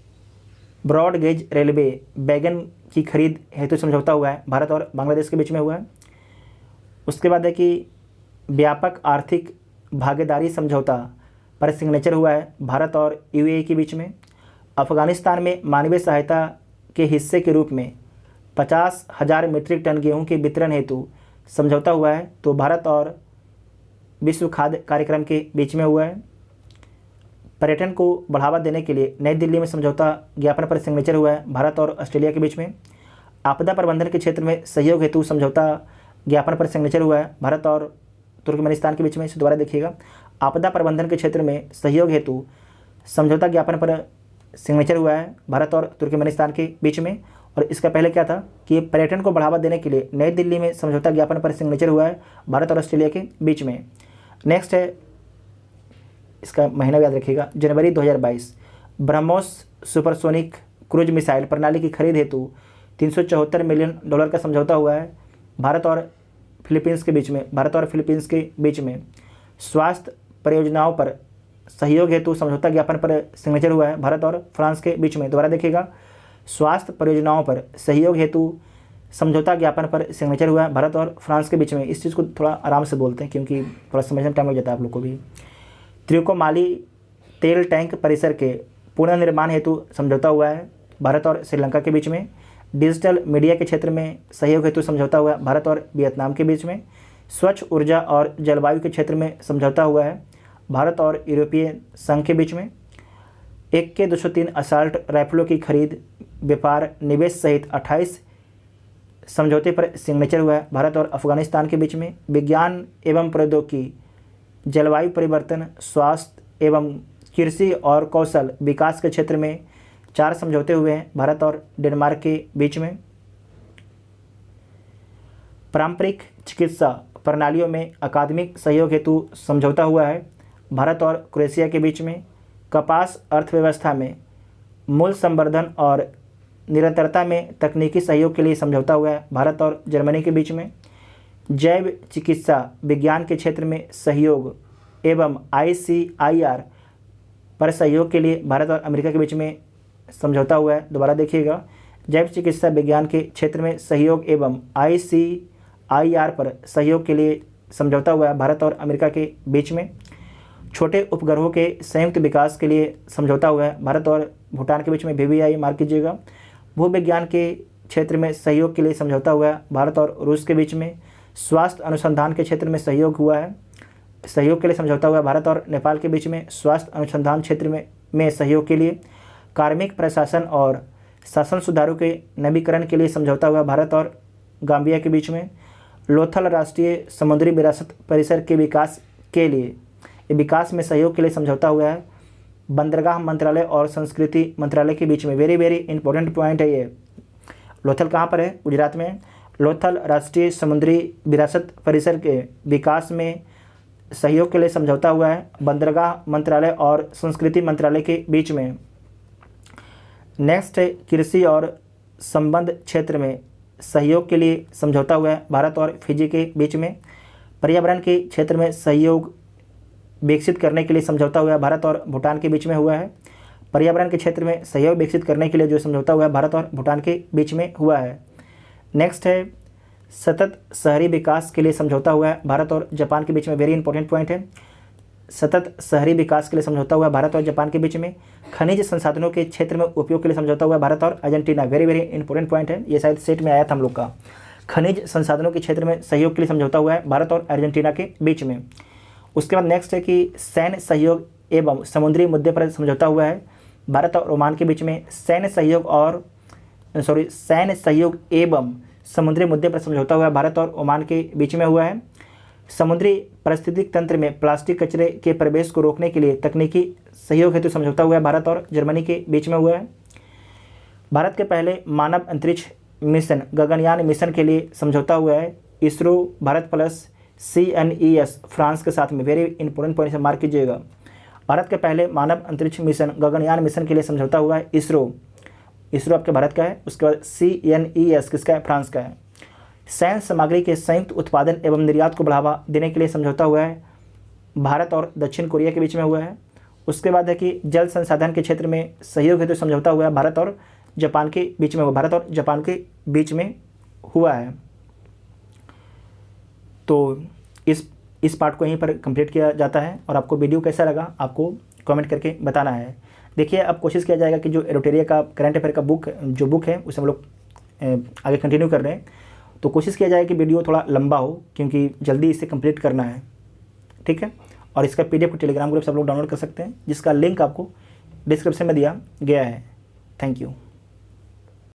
ब्रॉड गेज रेलवे वैगन की खरीद हेतु समझौता हुआ है। भारत और बांग्लादेश के बीच में हुआ है। उसके बाद है कि व्यापक आर्थिक भागीदारी समझौता पर सिग्नेचर हुआ है भारत और यूएई के बीच में। अफगानिस्तान में मानवीय सहायता के हिस्से के रूप में 50,000 मीट्रिक टन गेहूं के वितरण हेतु समझौता हुआ है, तो भारत और विश्व खाद्य कार्यक्रम के बीच में हुआ है। पर्यटन को बढ़ावा देने के लिए नई दिल्ली में समझौता ज्ञापन पर सिग्नेचर हुआ है भारत और ऑस्ट्रेलिया के बीच में। आपदा प्रबंधन के क्षेत्र में सहयोग हेतु समझौता ज्ञापन पर सिग्नेचर हुआ है भारत और तुर्कमेनिस्तान के बीच में। इसे दोबारा देखिएगा, आपदा प्रबंधन के क्षेत्र में सहयोग हेतु समझौता ज्ञापन पर सिग्नेचर हुआ है भारत और तुर्कमेनिस्तान के बीच में। और इसका पहले क्या था कि पर्यटन को बढ़ावा देने के लिए नई दिल्ली में समझौता ज्ञापन पर सिग्नेचर हुआ है भारत और ऑस्ट्रेलिया के बीच में। नेक्स्ट है, इसका महीना याद रखिएगा, जनवरी 2022 ब्रह्मोस सुपरसोनिक क्रूज मिसाइल प्रणाली की खरीद हेतु $374 मिलियन का समझौता हुआ है भारत और फिलीपींस के बीच में। भारत और फिलीपींस के बीच में स्वास्थ्य परियोजनाओं पर सहयोग हेतु समझौता ज्ञापन पर सिग्नेचर हुआ है भारत और फ्रांस के बीच में। दोबारा देखिएगा, स्वास्थ्य परियोजनाओं पर सहयोग हेतु समझौता ज्ञापन पर सिग्नेचर हुआ है भारत और फ्रांस के बीच में। इस चीज़ को थोड़ा आराम से बोलते हैं क्योंकि थोड़ा समझने में टाइम लग जाता है आप लोग को भी। त्रिकोमाली तेल टैंक परिसर के पुनर्निर्माण हेतु समझौता हुआ है भारत और श्रीलंका के बीच में। डिजिटल मीडिया के क्षेत्र में सहयोग हेतु समझौता हुआ है भारत और वियतनाम के बीच में। स्वच्छ ऊर्जा और जलवायु के क्षेत्र में समझौता हुआ है भारत और यूरोपीय संघ के बीच में। AK-203 असॉल्ट राइफलों की खरीद, व्यापार, निवेश सहित 28 समझौते पर सिग्नेचर हुआ है भारत और अफगानिस्तान के बीच में। विज्ञान एवं प्रौद्योगिकी, जलवायु परिवर्तन, स्वास्थ्य एवं कृषि और कौशल विकास के क्षेत्र में 4 समझौते हुए हैं भारत और डेनमार्क के बीच में। पारंपरिक चिकित्सा प्रणालियों में अकादमिक सहयोग हेतु समझौता हुआ है भारत और क्रोएशिया के बीच में। कपास अर्थव्यवस्था में मूल्य संवर्धन और निरंतरता में तकनीकी सहयोग के लिए समझौता हुआ है भारत और जर्मनी के बीच में। जैव चिकित्सा विज्ञान के क्षेत्र में सहयोग एवं ICIR पर सहयोग के लिए भारत और अमेरिका के बीच में समझौता हुआ है। दोबारा देखिएगा, जैव चिकित्सा विज्ञान के क्षेत्र में सहयोग एवं ICIR पर सहयोग के लिए समझौता हुआ है भारत और अमेरिका के बीच में। छोटे उपग्रहों के संयुक्त विकास के लिए समझौता हुआ है भारत और भूटान के बीच में। VVI मार्क कीजिएगा। भूविज्ञान के क्षेत्र में सहयोग के लिए समझौता हुआ है भारत और रूस के बीच में। स्वास्थ्य अनुसंधान के क्षेत्र में सहयोग हुआ है, सहयोग के लिए समझौता हुआ है भारत और नेपाल के बीच में। स्वास्थ्य अनुसंधान क्षेत्र में सहयोग के लिए। कार्मिक प्रशासन और शासन सुधारों के नवीकरण के लिए समझौता हुआ भारत और गाम्बिया के बीच में। लोथल राष्ट्रीय समुद्री विरासत परिसर के विकास के लिए विकास में सहयोग के लिए समझौता हुआ है बंदरगाह मंत्रालय और संस्कृति मंत्रालय के बीच में। वेरी इंपॉर्टेंट पॉइंट है ये। लोथल कहाँ पर है? गुजरात में। लोथल राष्ट्रीय समुद्री विरासत परिसर के विकास में सहयोग के लिए समझौता हुआ है बंदरगाह मंत्रालय और संस्कृति मंत्रालय के बीच में। नेक्स्ट है, कृषि और संबंध क्षेत्र में सहयोग के लिए समझौता हुआ है भारत और फिजी के बीच में। पर्यावरण के क्षेत्र में सहयोग विकसित करने के लिए समझौता हुआ है भारत और भूटान के बीच में हुआ है। पर्यावरण के क्षेत्र में सहयोग विकसित करने के लिए जो समझौता हुआ है भारत और भूटान के बीच में हुआ है। नेक्स्ट है, सतत शहरी विकास के लिए समझौता हुआ है भारत और जापान के बीच में। वेरी इंपॉर्टेंट पॉइंट है, सतत शहरी विकास के लिए समझौता हुआ है भारत और जापान के बीच में। खनिज संसाधनों के क्षेत्र में उपयोग के लिए समझौता हुआ है भारत और अर्जेंटीना। वेरी इंपॉर्टेंट पॉइंट है, ये शायद सेट में आया था हम लोग का। खनिज संसाधनों के क्षेत्र में सहयोग के लिए समझौता हुआ है भारत और अर्जेंटीना के बीच में। उसके बाद नेक्स्ट है कि सैन्य सहयोग एवं समुद्री मुद्दे पर समझौता हुआ है भारत और ओमान के बीच में। सैन्य सहयोग और सैन्य सहयोग एवं समुद्री मुद्दे पर समझौता हुआ है, भारत और ओमान के बीच में हुआ है। समुद्री पारिस्थितिक तंत्र में प्लास्टिक कचरे के प्रवेश को रोकने के लिए तकनीकी सहयोग हेतु समझौता हुआ है, भारत और जर्मनी के बीच में हुआ है। भारत के पहले मानव अंतरिक्ष मिशन गगनयान मिशन के लिए समझौता हुआ है, ISRO Bharat plus CNES France के साथ में। वेरी इंपॉर्टेंट पॉइंट से मार्क कीजिएगा। भारत के पहले मानव अंतरिक्ष मिशन गगनयान मिशन के लिए समझौता हुआ है, इसरो आपके भारत का है। उसके बाद CNES किसका है? फ्रांस का है। सैन्य सामग्री के संयुक्त उत्पादन एवं निर्यात को बढ़ावा देने के लिए समझौता हुआ है, भारत और दक्षिण कोरिया के बीच में हुआ है। उसके बाद है कि जल संसाधन के क्षेत्र में सहयोग हेतु समझौता हुआ है, भारत और जापान के बीच में हुआ, भारत और जापान के बीच में हुआ है। तो इस पार्ट को यहीं पर कंप्लीट किया जाता है। और आपको वीडियो कैसा लगा आपको कमेंट करके बताना है। देखिए अब कोशिश किया जाएगा कि जो एडोटेरिया का करंट अफेयर का बुक है उसे हम लोग आगे कंटिन्यू कर रहे हैं। तो कोशिश किया जाए कि वीडियो थोड़ा लंबा हो, क्योंकि जल्दी इसे कंप्लीट करना है, ठीक है। और इसका PDF को टेलीग्राम ग्रुप से आप लोग डाउनलोड कर सकते हैं, जिसका लिंक आपको डिस्क्रिप्शन में दिया गया है। Thank you.